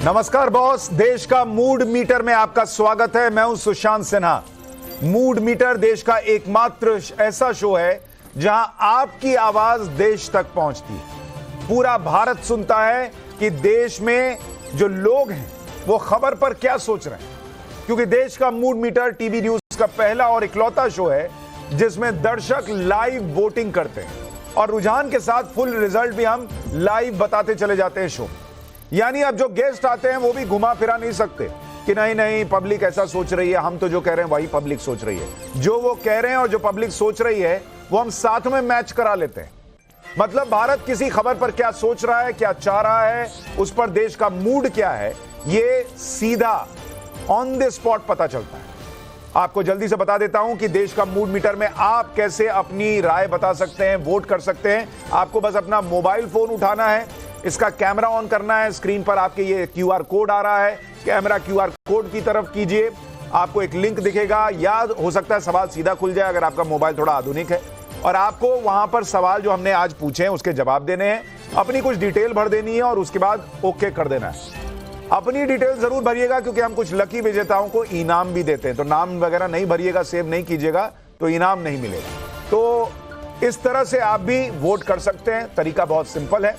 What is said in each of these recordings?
नमस्कार बॉस, देश का मूड मीटर में आपका स्वागत है। मैं हूं सुशांत सिन्हा। मूड मीटर देश का एकमात्र ऐसा शो है जहां आपकी आवाज देश तक पहुंचती है। पूरा भारत सुनता है कि देश में जो लोग हैं वो खबर पर क्या सोच रहे हैं, क्योंकि देश का मूड मीटर टीवी न्यूज का पहला और इकलौता शो है जिसमें दर्शक लाइव वोटिंग करते हैं और रुझान के साथ फुल रिजल्ट भी हम लाइव बताते चले जाते हैं शो। यानी अब जो गेस्ट आते हैं वो भी घुमा फिरा नहीं सकते कि नहीं पब्लिक ऐसा सोच रही है, हम तो जो कह रहे हैं वही पब्लिक सोच रही है। जो वो कह रहे हैं और जो पब्लिक सोच रही है वो हम साथ में मैच करा लेते हैं। मतलब भारत किसी खबर पर क्या सोच रहा है, क्या चाह रहा है, उस पर देश का मूड क्या है, ये सीधा ऑन द स्पॉट पता चलता है। आपको जल्दी से बता देता हूं कि देश का मूड मीटर में आप कैसे अपनी राय बता सकते हैं, वोट कर सकते हैं। आपको बस अपना मोबाइल फोन उठाना है, इसका कैमरा ऑन करना है। स्क्रीन पर आपके ये क्यूआर कोड आ रहा है, कैमरा क्यूआर कोड की तरफ कीजिए, आपको एक लिंक दिखेगा। याद हो सकता है सवाल सीधा खुल जाए अगर आपका मोबाइल थोड़ा आधुनिक है, और आपको वहां पर सवाल जो हमने आज पूछे हैं उसके जवाब देने हैं, अपनी कुछ डिटेल भर देनी है और उसके बाद ओके कर देना है। अपनी डिटेल जरूर भरिएगा क्योंकि हम कुछ लकी विजेताओं को इनाम भी देते हैं, तो नाम वगैरह नहीं भरिएगा, सेव नहीं कीजिएगा तो इनाम नहीं मिलेगा। तो इस तरह से आप भी वोट कर सकते हैं। तरीका बहुत सिंपल है,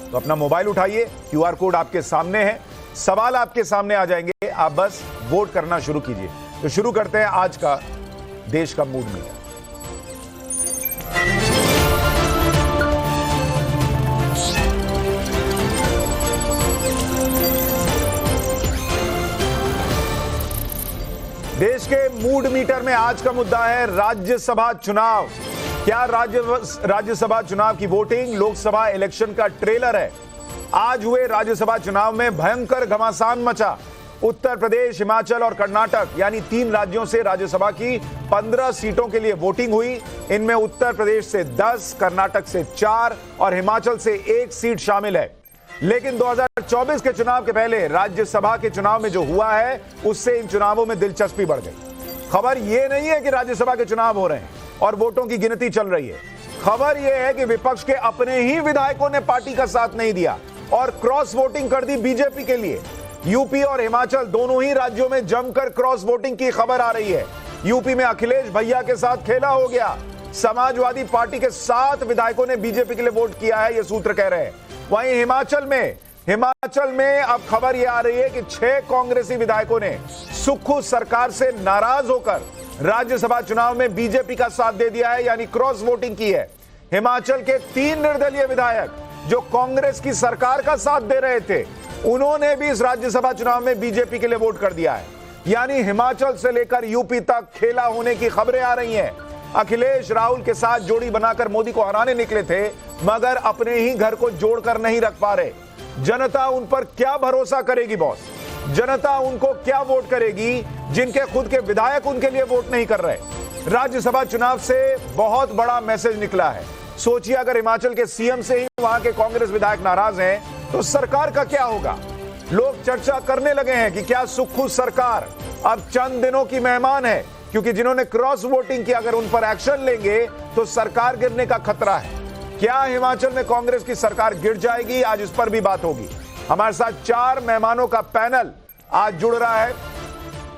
तो अपना मोबाइल उठाइए, क्यूआर कोड आपके सामने है, सवाल आपके सामने आ जाएंगे, आप बस वोट करना शुरू कीजिए। तो शुरू करते हैं आज का देश का मूड मीटर। देश के मूड मीटर में आज का मुद्दा है राज्यसभा चुनाव। क्या राज्यसभा चुनाव की वोटिंग लोकसभा इलेक्शन का ट्रेलर है? आज हुए राज्यसभा चुनाव में भयंकर घमासान मचा। उत्तर प्रदेश, हिमाचल और कर्नाटक यानी 3 राज्यों से राज्यसभा की 15 सीटों के लिए वोटिंग हुई। इनमें उत्तर प्रदेश से 10, कर्नाटक से 4 और हिमाचल से 1 सीट शामिल है। लेकिन 2024 के चुनाव के पहले राज्यसभा के चुनाव में जो हुआ है उससे इन चुनावों में दिलचस्पी बढ़ गई। खबर यह नहीं है कि राज्यसभा के चुनाव हो रहे हैं और वोटों की गिनती चल रही है। खबर यह है कि विपक्ष के अपने ही विधायकों ने पार्टी का साथ नहीं दिया और क्रॉस वोटिंग कर दी बीजेपी के लिए। यूपी और हिमाचल दोनों ही राज्यों में जमकर क्रॉस वोटिंग की खबर आ रही है। यूपी में अखिलेश भैया के साथ खेला हो गया। समाजवादी पार्टी के 7 विधायकों ने बीजेपी के लिए वोट किया है, यह सूत्र कह रहे हैं। वहीं हिमाचल में अब खबर यह आ रही है कि 6 कांग्रेसी विधायकों ने सुक्खू सरकार से नाराज होकर राज्यसभा चुनाव में बीजेपी का साथ दे दिया है, यानी क्रॉस वोटिंग की है। हिमाचल के 3 निर्दलीय विधायक जो कांग्रेस की सरकार का साथ दे रहे थे, उन्होंने भी इस राज्यसभा चुनाव में बीजेपी के लिए वोट कर दिया है। यानी हिमाचल से लेकर यूपी तक खेला होने की खबरें आ रही हैं। अखिलेश राहुल के साथ जोड़ी बनाकर मोदी को हराने निकले थे, मगर अपने ही घर को जोड़कर नहीं रख पा रहे। जनता उन पर क्या भरोसा करेगी बॉस? जनता उनको क्या वोट करेगी जिनके खुद के विधायक उनके लिए वोट नहीं कर रहे? राज्यसभा चुनाव से बहुत बड़ा मैसेज निकला है। सोचिए, अगर हिमाचल के सीएम से ही वहां के कांग्रेस विधायक नाराज हैं तो सरकार का क्या होगा? लोग चर्चा करने लगे हैं कि क्या सुक्खू सरकार अब चंद दिनों की मेहमान है, क्योंकि जिन्होंने क्रॉस वोटिंग की अगर उन पर एक्शन लेंगे तो सरकार गिरने का खतरा है। क्या हिमाचल में कांग्रेस की सरकार गिर जाएगी? आज इस पर भी बात होगी। हमारे साथ 4 मेहमानों का पैनल आज जुड़ रहा है,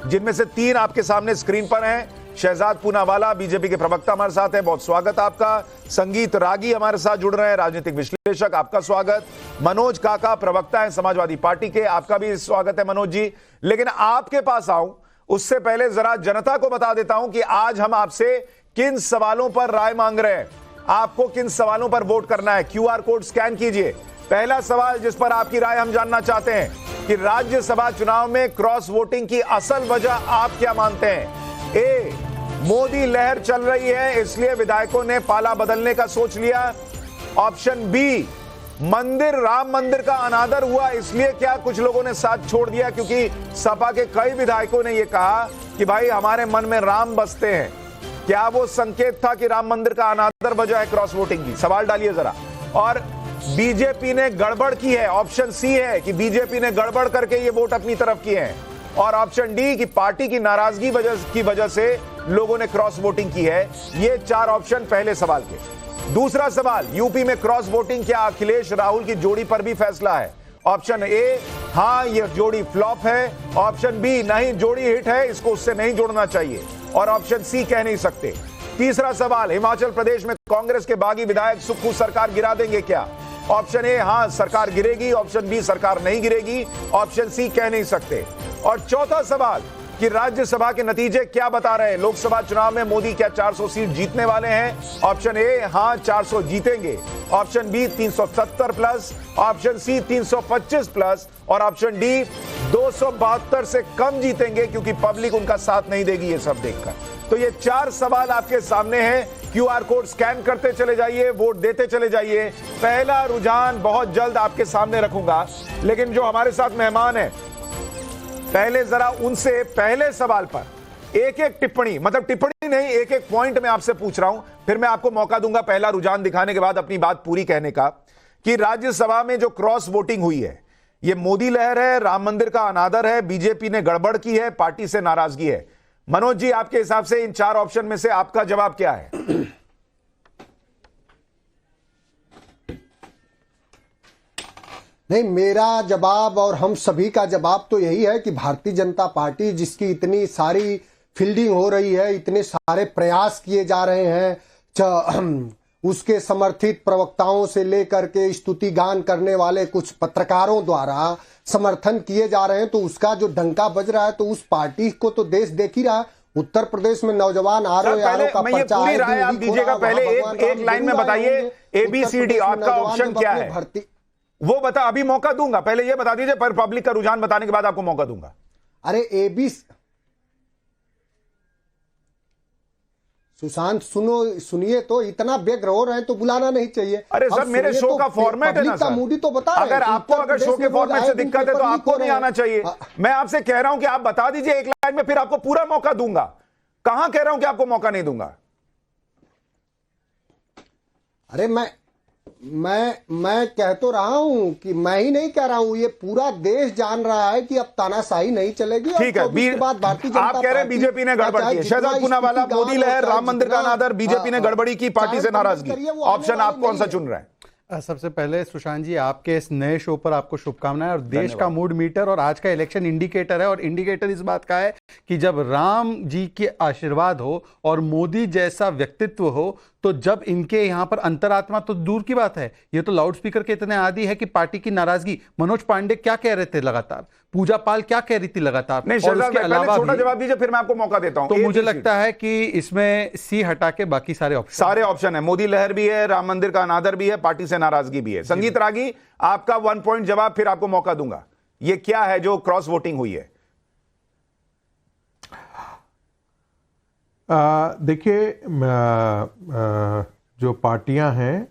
जिनमें से 3 आपके सामने स्क्रीन पर हैं। शहजाद पूनावाला बीजेपी के प्रवक्ता हमारे साथ हैं, बहुत स्वागत आपका। संगीत रागी हमारे साथ जुड़ रहे हैं, राजनीतिक विश्लेषक, आपका स्वागत। मनोज काका प्रवक्ता हैं समाजवादी पार्टी के, आपका भी स्वागत है मनोज जी। लेकिन आपके पास आऊं उससे पहले जरा जनता को बता देता हूं कि आज हम आपसे किन सवालों पर राय मांग रहे हैं, आपको किन सवालों पर वोट करना है। क्यूआर कोड स्कैन कीजिए। पहला सवाल जिस पर आपकी राय हम जानना चाहते हैं कि राज्यसभा चुनाव में क्रॉस वोटिंग की असल वजह आप क्या मानते हैं? ए, मोदी लहर चल रही है इसलिए विधायकों ने पाला बदलने का सोच लिया। ऑप्शन बी, राम मंदिर का अनादर हुआ इसलिए क्या कुछ लोगों ने साथ छोड़ दिया, क्योंकि सपा के कई विधायकों ने यह कहा कि भाई हमारे मन में राम बसते हैं। क्या वो संकेत था कि राम मंदिर का अनादर वजह है क्रॉस वोटिंग की? सवाल डालिए जरा। और बीजेपी ने गड़बड़ की है, ऑप्शन सी है कि बीजेपी ने गड़बड़ करके ये वोट अपनी तरफ किए हैं। और ऑप्शन डी कि पार्टी की नाराजगी की वजह से लोगों ने क्रॉस वोटिंग की है। ये 4 ऑप्शन पहले सवाल के। दूसरा सवाल, यूपी में क्रॉस वोटिंग क्या अखिलेश राहुल की जोड़ी पर भी फैसला है? ऑप्शन ए, हाँ ये जोड़ी फ्लॉप है। ऑप्शन बी नहीं, जोड़ी हिट है, इसको उससे नहीं जोड़ना चाहिए। और ऑप्शन सी कह नहीं सकते। तीसरा सवाल, हिमाचल प्रदेश में कांग्रेस के बागी विधायक सुक्खू सरकार गिरा देंगे क्या? ऑप्शन ए हाँ सरकार गिरेगी, ऑप्शन बी सरकार नहीं गिरेगी, ऑप्शन सी कह नहीं सकते। और चौथा सवाल कि राज्यसभा के नतीजे क्या बता रहे हैं? लोकसभा चुनाव में मोदी क्या 400 सीट जीतने वाले हैं? ऑप्शन ए हाँ 400 जीतेंगे, option B 370 plus, option C 325 plus और ऑप्शन डी 272 से कम जीतेंगे क्योंकि पब्लिक उनका साथ नहीं देगी ये सब देखकर। तो ये 4 सवाल आपके सामने हैं। क्यूआर कोड स्कैन करते चले जाइए, वोट देते चले जाइए। पहला रुझान बहुत जल्द आपके सामने रखूंगा, लेकिन जो हमारे साथ मेहमान है पहले जरा उनसे पहले सवाल पर एक एक टिप्पणी, मतलब टिप्पणी नहीं, एक एक पॉइंट मैं आपसे पूछ रहा हूं, फिर मैं आपको मौका दूंगा पहला रुझान दिखाने के बाद अपनी बात पूरी कहने का। कि राज्यसभा में जो क्रॉस वोटिंग हुई है, ये मोदी लहर है, राम मंदिर का अनादर है, बीजेपी ने गड़बड़ की है, पार्टी से नाराजगी है। मनोज जी, आपके हिसाब से इन 4 ऑप्शन में से आपका जवाब क्या है? नहीं, मेरा जवाब और हम सभी का जवाब तो यही है कि भारतीय जनता पार्टी जिसकी इतनी सारी फील्डिंग हो रही है, इतने सारे प्रयास किए जा रहे हैं, उसके समर्थित प्रवक्ताओं से लेकर के स्तुति गान करने वाले कुछ पत्रकारों द्वारा समर्थन किए जा रहे हैं, तो उसका जो डंका बज रहा है तो उस पार्टी को तो देश देख ही रहा है। उत्तर प्रदेश में नौजवान आरओ का पर्चा पूरी राय आप दीजिएगा, पहले एक लाइन में बताइए ABCD आपका ऑप्शन क्या है वो बता, अभी मौका दूंगा, पहले ये बता दीजिए, पर पब्लिक का रुझान बताने के बाद आपको मौका दूंगा। अरे सुशांत सुनिए, तो इतना व्यग्र हो रहे हैं तो बुलाना नहीं चाहिए। अरे सर, मेरे शो का फॉर्मेट है ना सर, मूडी तो बता अगर आपको अगर शो के फॉर्मेट से दिक्कत है तो आपको नहीं आना चाहिए। मैं आपसे कह रहा हूं कि आप बता दीजिए एक लाइन में, फिर आपको पूरा मौका दूंगा। कहां कह रहा हूं कि आपको मौका नहीं दूंगा? अरे मैं कह तो रहा हूं कि मैं ही नहीं कह रहा हूं, ये पूरा देश जान रहा है कि अब तानाशाही नहीं चलेगी। ठीक है, बाद भारतीय जनता आप कह रहे हैं बीजेपी ने गड़बड़ की, शहजाद पूनावाला, मोदी लहर, राम मंदिर का अनादर, बीजेपी ने गड़बड़ी की, पार्टी से नाराजगी। ऑप्शन आप कौन सा चुन रहे हैं? सबसे पहले सुशांत जी, आपके इस नए शो पर आपको शुभकामनाएं। और देश का मूड मीटर और आज का इलेक्शन इंडिकेटर है, और इंडिकेटर इस बात का है कि जब राम जी के आशीर्वाद हो और मोदी जैसा व्यक्तित्व हो, तो जब इनके यहां पर अंतरात्मा तो दूर की बात है, ये तो लाउड स्पीकर के इतने आदी है कि पार्टी की नाराजगी। मनोज पांडे क्या कह रहे थे लगातार, पूजा पाल क्या कह रही थी लगातार, और उसके अलावा छोटा जवाब दीजिए, फिर मैं आपको मौका देता हूं। तो मुझे लगता है कि इसमें सी हटा के बाकी सारे ऑप्शन है। मोदी लहर भी है, राम मंदिर का अनादर भी है, पार्टी से नाराजगी भी है। संगीत रागी, आपका 1 पॉइंट जवाब, फिर आपको मौका दूंगा। ये क्या है जो क्रॉस वोटिंग हुई है? देखिए, जो पार्टियां हैं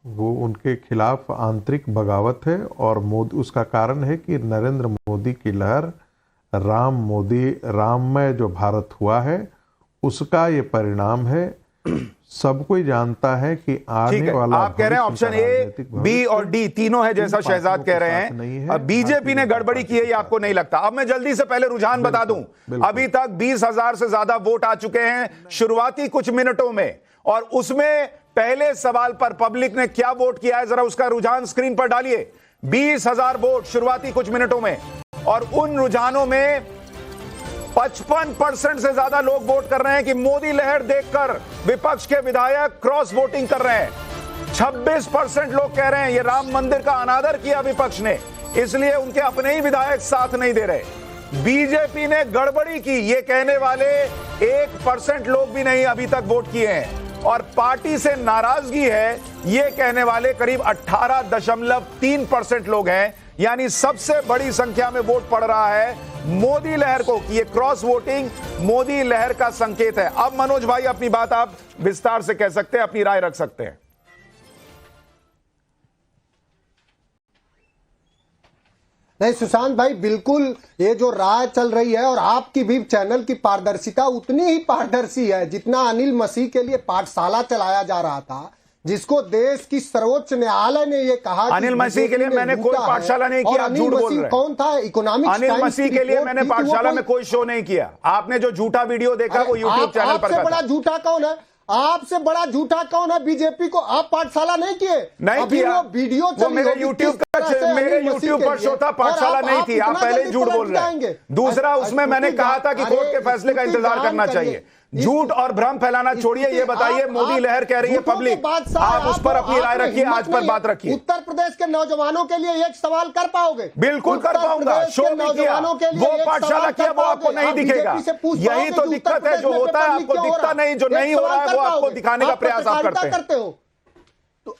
वो उनके खिलाफ आंतरिक बगावत है, और उसका कारण है कि नरेंद्र मोदी की लहर, राममय जो भारत हुआ है उसका ये परिणाम है। सब कोई जानता है कि आने वाला, आप कह रहे हैं ऑप्शन ए, बी और डी तीनों है, जैसा शहजाद कह रहे हैं। बीजेपी ने गड़बड़ी की है, ये आपको नहीं लगता? अब मैं जल्दी से पहले रुझान बता दूं, अभी तक 20,000 से ज्यादा वोट आ चुके हैं शुरुआती कुछ मिनटों में, और उसमें पहले सवाल पर पब्लिक ने क्या वोट किया है, जरा उसका रुझान स्क्रीन पर डालिए। 20,000 वोट शुरुआती कुछ मिनटों में, और उन रुझानों में 55% से ज्यादा लोग वोट कर रहे हैं कि मोदी लहर देखकर विपक्ष के विधायक क्रॉस वोटिंग कर रहे हैं। 26% लोग कह रहे हैं ये राम मंदिर का अनादर किया विपक्ष ने, इसलिए उनके अपने ही विधायक साथ नहीं दे रहे। बीजेपी ने गड़बड़ी की, ये कहने वाले 1% लोग भी नहीं अभी तक वोट किए हैं, और पार्टी से नाराजगी है ये कहने वाले करीब 18.3% लोग हैं। यानी सबसे बड़ी संख्या में वोट पड़ रहा है मोदी लहर को, कि ये क्रॉस वोटिंग मोदी लहर का संकेत है। अब मनोज भाई, अपनी बात आप विस्तार से कह सकते हैं, अपनी राय रख सकते हैं। नहीं सुशांत भाई, बिल्कुल ये जो राय चल रही है, और आपकी भी चैनल की पारदर्शिता उतनी ही पारदर्शी है जितना अनिल मसीह के लिए पाठशाला चलाया जा रहा था, जिसको देश की सर्वोच्च न्यायालय ने ये कहा। अनिल मसीह के लिए मैंने कोई पाठशाला नहीं किया, आप झूठ बोल रहे हैं। कौन था? इकोनॉमिक्स अनिल मसीह के लिए मैंने पाठशाला में कोई शो नहीं किया। आपने जो झूठा वीडियो देखा वो यूट्यूब चैनल पर। आपसे बड़ा झूठा कौन है? आपसे बड़ा झूठा कौन है? बीजेपी को आप पाठशाला नहीं किए? नहीं किया। वो वीडियो वो मेरे यूट्यूब का मेरे YouTube पर शो था, पाठशाला नहीं थी, आप पहले ही झूठ बोल रहे हैं। दूसरा, उसमें मैंने कहा था कि कोर्ट के फैसले का इंतजार करना चाहिए। झूठ और भ्रम फैलाना छोड़िए, ये बताइए मोदी लहर कह रही है पब्लिक, आप उस पर अपनी राय रखिए, आज पर बात रखिए। उत्तर प्रदेश के नौजवानों के लिए एक सवाल कर पाओगे? बिल्कुल कर पाऊंगा, शो भी किया, वो पाठशाला किया, वो आपको नहीं दिखेगा। यही तो दिक्कत है, जो होता है आपको दिखता नहीं, जो नहीं हो रहा है वो आपको दिखाने का प्रयास आप करते हो। तो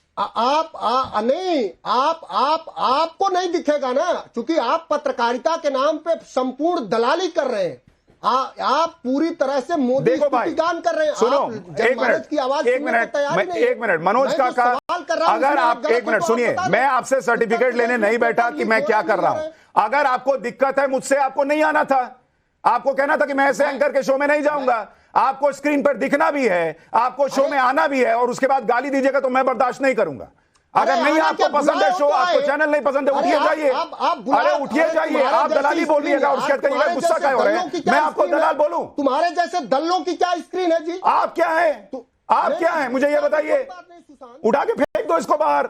आपको नहीं दिखेगा ना, क्योंकि आप पत्रकारिता के नाम पे संपूर्ण दलाली कर रहे हैं। आप पूरी तरह से मोदी स्तुतिगान कर रहे हैं। सुनो, एक मिनट मनोज काका, अगर आप एक मिनट सुनिए, मैं आपसे सर्टिफिकेट लेने नहीं बैठा कि मैं क्या कर रहा हूं। अगर आपको दिक्कत है मुझसे, आपको नहीं आना था, आपको कहना था कि मैं ऐसे एंकर के शो में नहीं जाऊंगा। आपको स्क्रीन पर दिखना भी है, आपको शो में आना भी है, और उसके बाद गाली दीजिएगा तो मैं बर्दाश्त नहीं करूंगा। अगर नहीं आपको पसंद है शो, आपको चैनल नहीं पसंद है, उठिए जाइए। अरे उठिए जाइए, आप दलाली बोल रहिएगा और शायद कहिएगा गुस्सा क्या हो रहे हैं, मैं आपको दलाल बोलूं? तुम्हारे जैसे दल्लों की क्या स्क्रीन है जी? आप क्या है, आप क्या है, मुझे ये बताइए। उठा के फेंक दो इसको बाहर।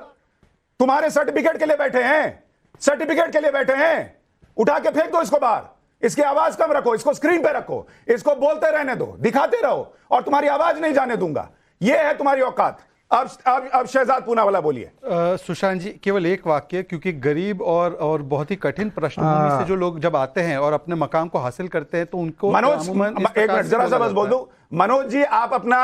तुम्हारे सर्टिफिकेट के लिए बैठे हैं, सर्टिफिकेट के लिए बैठे हैं, उठा के फेंक दो इसको बाहर। इसकी आवाज कम रखो, इसको स्क्रीन पे रखो, इसको बोलते रहने दो, दिखाते रहो, और तुम्हारी आवाज नहीं जाने दूंगा। यह है तुम्हारी औकात। अब शहजाद पूनावाला बोलिए। सुशांत जी, केवल एक वाक्य, क्योंकि गरीब और बहुत ही कठिन पृष्ठभूमि से जो लोग जब आते हैं और अपने मकाम को हासिल करते हैं, तो उनको मनोज, एक मिनट जरा सा बस बोल दूं। मनोज जी, आप अपना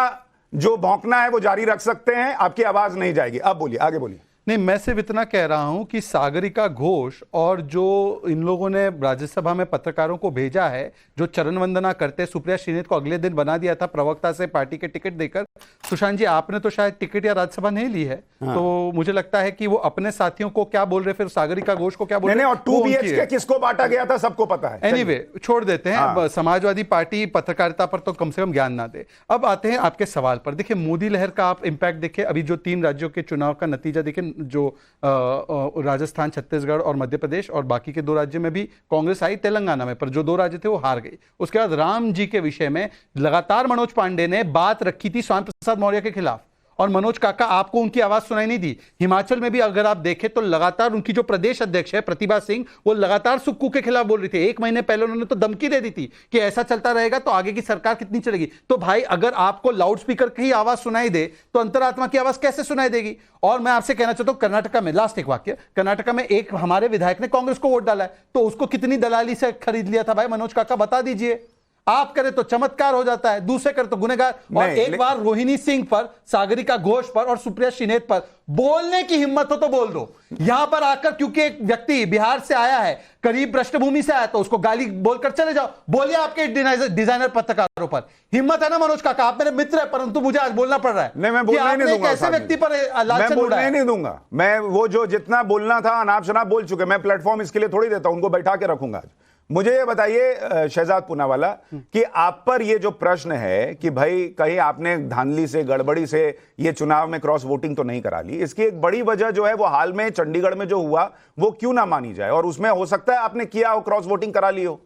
जो भौंकना है वो जारी रख सकते हैं, आपकी आवाज नहीं जाएगी। अब बोलिए, आगे बोलिए। नहीं, मैं सिर्फ इतना कह रहा हूं कि सागरिका घोष और जो इन लोगों ने राज्यसभा में पत्रकारों को भेजा है, जो चरण वंदना करते, सुप्रिया श्रीनेत को अगले दिन बना दिया था प्रवक्ता से पार्टी के टिकट देकर। सुशांत जी, आपने तो शायद टिकट या राज्यसभा नहीं ली है, तो मुझे लगता है कि वो अपने साथियों को क्या बोल रहे, फिर सागरिका घोष को क्या बोल रहे, और 2 BHK किसको बांटा गया था सबको पता है। एनीवे, छोड़ देते हैं। समाजवादी पार्टी पत्रकारिता पर तो कम से कम ज्ञान ना दे। अब आते हैं आपके सवाल पर। देखिए, मोदी लहर का आप इंपैक्ट देखिए, अभी जो 3 राज्यों के चुनाव का नतीजा देखिए, जो राजस्थान, छत्तीसगढ़ और मध्य प्रदेश, और बाकी के 2 राज्यों में भी कांग्रेस आई, तेलंगाना में, पर जो 2 राज्य थे वो हार गई। उसके बाद राम जी के विषय में लगातार मनोज पांडे ने बात रखी थी श्यामा प्रसाद मौर्य के खिलाफ, और मनोज काका आपको उनकी आवाज सुनाई नहीं दी। हिमाचल में भी अगर आप देखें तो लगातार उनकी जो प्रदेश अध्यक्ष है प्रतिभा सिंह, वो लगातार सुक्कू के खिलाफ बोल रही थी। 1 महीने पहले उन्होंने तो धमकी दे दी थी कि ऐसा चलता रहेगा तो आगे की सरकार कितनी चलेगी। तो भाई, अगर आपको लाउड स्पीकर की आवाज सुनाई दे तो अंतरात्मा की आवाज कैसे सुनाई देगी? और मैं आपसे कहना चाहता हूं, कर्नाटका में, लास्ट एक वाक्य, कर्नाटका में एक हमारे विधायक ने कांग्रेस को वोट डाला है, तो उसको कितनी दलाली से खरीद लिया था भाई मनोज काका, बता दीजिए। आप करें तो चमत्कार हो जाता है, दूसरे करें तो गुनहगार। और एक बार रोहिणी सिंह पर, सागरिका घोष पर और सुप्रिया श्रीनेत पर बोलने की हिम्मत हो तो बोल दो। यहां पर आकर, क्योंकि एक व्यक्ति बिहार से आया है, करीब पृष्ठभूमि से आया, तो उसको गाली बोलकर चले जाओ। बोलिए आपके डिजाइनर पत्रकारों पर हिम्मत है ना मनोज काका? आप मेरे मित्र है, परंतु मुझे आज बोलना पड़ रहा है। नहीं, मैं बोलने नहीं दूंगा, ऐसे व्यक्ति पर बोलने नहीं दूंगा। मैं वो जो जितना बोलना था अनाप शनाप बोल चुके, मैं प्लेटफॉर्म इसके लिए थोड़ी देता हूं, उनको बैठा के रखूंगा। मुझे ये बताइए शहजाद पूनावाला, कि आप पर ये जो प्रश्न है कि भाई कहीं आपने धांधली से, गड़बड़ी से ये चुनाव में क्रॉस वोटिंग तो नहीं करा ली, इसकी एक बड़ी वजह जो है वो हाल में चंडीगढ़ में जो हुआ वो क्यों ना मानी जाए, और उसमें हो सकता है आपने किया हो, क्रॉस वोटिंग करा ली हो।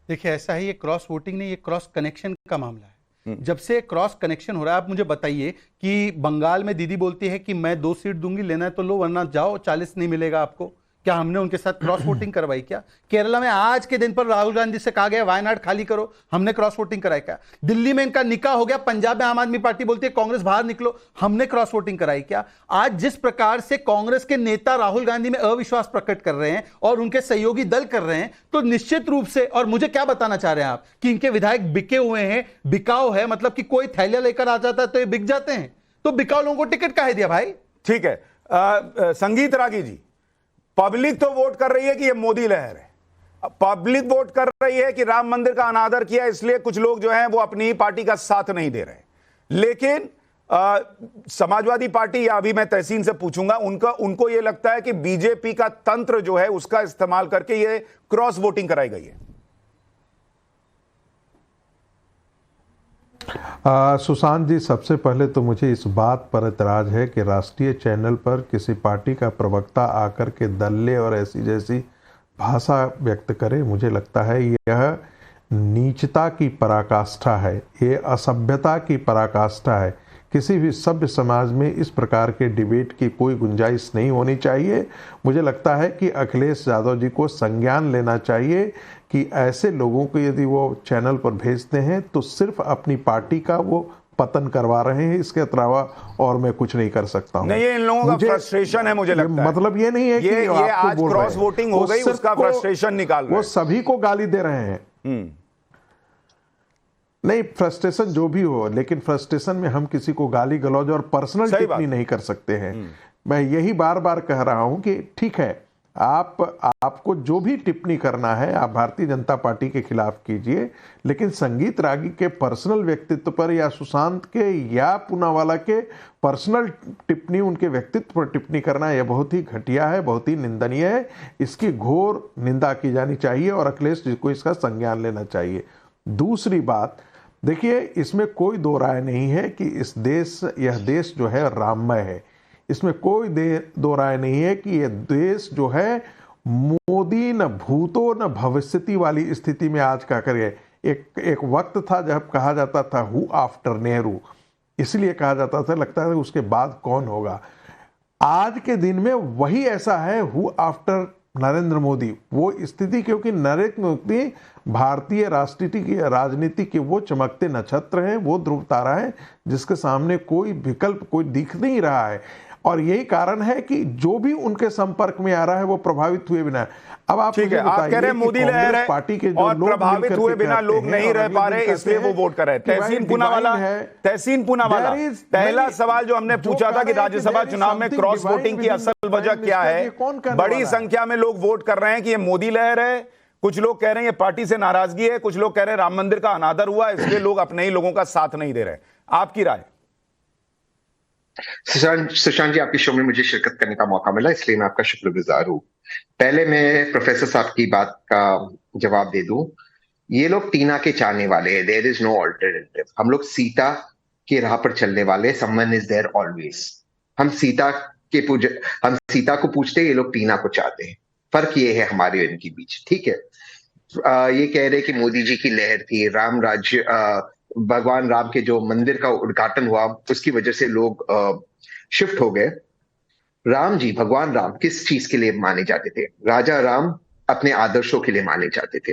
देखिए, ऐसा है, ये क्रॉस वोटिंग नहीं, ये क्रॉस कनेक्शन का मामला है। जब से क्रॉस कनेक्शन हो रहा है, आप मुझे बताइए कि बंगाल में दीदी बोलती है कि मैं 2 सीट दूंगी, लेना है तो लो, वरना जाओ, 40 नहीं मिलेगा आपको। क्या हमने उनके साथ क्रॉस वोटिंग करवाई क्या? केरला में आज के दिन पर राहुल गांधी से कहा गया वायनाड खाली करो, हमने क्रॉस वोटिंग कराई क्या? दिल्ली में इनका निकाह हो गया, पंजाब में आम आदमी पार्टी बोलती है कांग्रेस बाहर निकलो, हमने क्रॉस वोटिंग कराई क्या? आज जिस प्रकार से कांग्रेस के नेता राहुल गांधी में अविश्वास प्रकट कर रहे हैं और उनके सहयोगी दल कर रहे हैं, तो निश्चित रूप से, और मुझे क्या बताना चाह रहे हैं आप कि इनके विधायक बिके हुए हैं, बिकाऊ है, मतलब कि कोई थैलिया लेकर आ जाता है तो ये बिक जाते हैं, तो बिकाऊ लोगों को टिकट काहे दिया भाई? ठीक है, संगीत रागी जी, पब्लिक तो वोट कर रही है कि ये मोदी लहर है, पब्लिक वोट कर रही है कि राम मंदिर का अनादर किया, इसलिए कुछ लोग जो हैं वो अपनी ही पार्टी का साथ नहीं दे रहे। लेकिन समाजवादी पार्टी, या अभी मैं तहसीन से पूछूंगा, उनको ये लगता है कि बीजेपी का तंत्र जो है उसका इस्तेमाल करके ये क्रॉस वोटिंग कराई गई है। सुशांत जी, सबसे पहले तो मुझे इस बात पर एतराज है कि राष्ट्रीय चैनल पर किसी पार्टी का प्रवक्ता आकर के दल्ले और ऐसी जैसी भाषा व्यक्त करे। मुझे लगता है यह नीचता की पराकाष्ठा है, ये असभ्यता की पराकाष्ठा है किसी भी सभ्य समाज में इस प्रकार के डिबेट की कोई गुंजाइश नहीं होनी चाहिए। मुझे लगता है कि अखिलेश यादव जी को संज्ञान लेना चाहिए कि ऐसे लोगों को यदि वो चैनल पर भेजते हैं तो सिर्फ अपनी पार्टी का वो पतन करवा रहे हैं, इसके अलावा और मैं कुछ नहीं कर सकता हूं। नहीं, ये इन लोगों का फ्रस्ट्रेशन है, मुझे लगता है। मतलब ये नहीं है कि ये आज क्रॉस वोटिंग हो गई, उसका फ्रस्ट्रेशन निकाल रहे हैं। वो सभी को गाली दे रहे हैं। नहीं, फ्रस्ट्रेशन जो भी हो, लेकिन फ्रस्ट्रेशन में हम किसी को गाली गलौज और पर्सनल टिप्पणी नहीं कर सकते हैं। मैं यही बार बार कह रहा हूं कि ठीक है, आपको जो भी टिप्पणी करना है आप भारतीय जनता पार्टी के खिलाफ कीजिए, लेकिन संगीत रागी के पर्सनल व्यक्तित्व पर या सुशांत के या पूनावाला के पर्सनल टिप्पणी, उनके व्यक्तित्व पर टिप्पणी करना यह बहुत ही घटिया है, बहुत ही निंदनीय है। इसकी घोर निंदा की जानी चाहिए और अखिलेश जी को इसका संज्ञान लेना चाहिए। दूसरी बात, देखिए, इसमें कोई दो राय नहीं है कि यह देश जो है राममय है। इसमें कोई दो राय नहीं है कि यह देश जो है मोदी न भूतो न भविष्यति वाली स्थिति में आज का करे। एक वक्त था जब कहा जाता था हु आफ्टर नेहरू, इसलिए कहा जाता था लगता है उसके बाद कौन होगा। आज के दिन में वही ऐसा है, हु आफ्टर नरेंद्र मोदी, वो स्थिति, क्योंकि नरेंद्र मोदी भारतीय राजनीति के वो चमकते नक्षत्र हैं, वो ध्रुव तारा है जिसके सामने कोई विकल्प कोई दिख नहीं रहा है। और यही कारण है कि जो भी उनके संपर्क में आ रहा है वो प्रभावित हुए बिना। अब आप ठीक है, आप कह रहे हैं मोदी लहर है पार्टी के जो और प्रभावित हुए बिना लोग नहीं रह पा रहे, इसलिए वो वोट कर रहे हैं। तहसीन पूनावाला, पहला सवाल जो हमने पूछा था कि राज्यसभा चुनाव में क्रॉस वोटिंग की असल वजह क्या है, बड़ी संख्या में लोग वोट कर रहे हैं कि ये मोदी लहर है। कुछ लोग कह रहे हैं ये पार्टी से नाराजगी है, कुछ लोग कह रहे हैं राम मंदिर का अनादर हुआ, इसलिए लोग अपने ही लोगों का साथ नहीं दे रहे। आपकी राय? सुशांत जी, आपके शो में मुझे शिरकत करने का मौका मिला, इसलिए मैं आपका शुक्रगुजार हूं। पहले मैं प्रोफेसर साहब की बात का जवाब दे दूं। ये लोग टीना के चाहने वाले हैं, देयर इज नो ऑल्टरनेटिव। हम लोग सीता की राह पर चलने वाले, समवन इज देयर ऑलवेज। हम सीता को पूछते, ये लोग टीना को चाहते हैं। फर्क ये है हमारे और इनके बीच, ठीक है। ये कह रहे कि मोदी जी की लहर थी, राम राज्य, भगवान राम के जो मंदिर का उद्घाटन हुआ उसकी वजह से लोग शिफ्ट हो गए। राम जी, भगवान राम किस चीज के लिए माने जाते थे? राजा राम अपने आदर्शों के लिए माने जाते थे।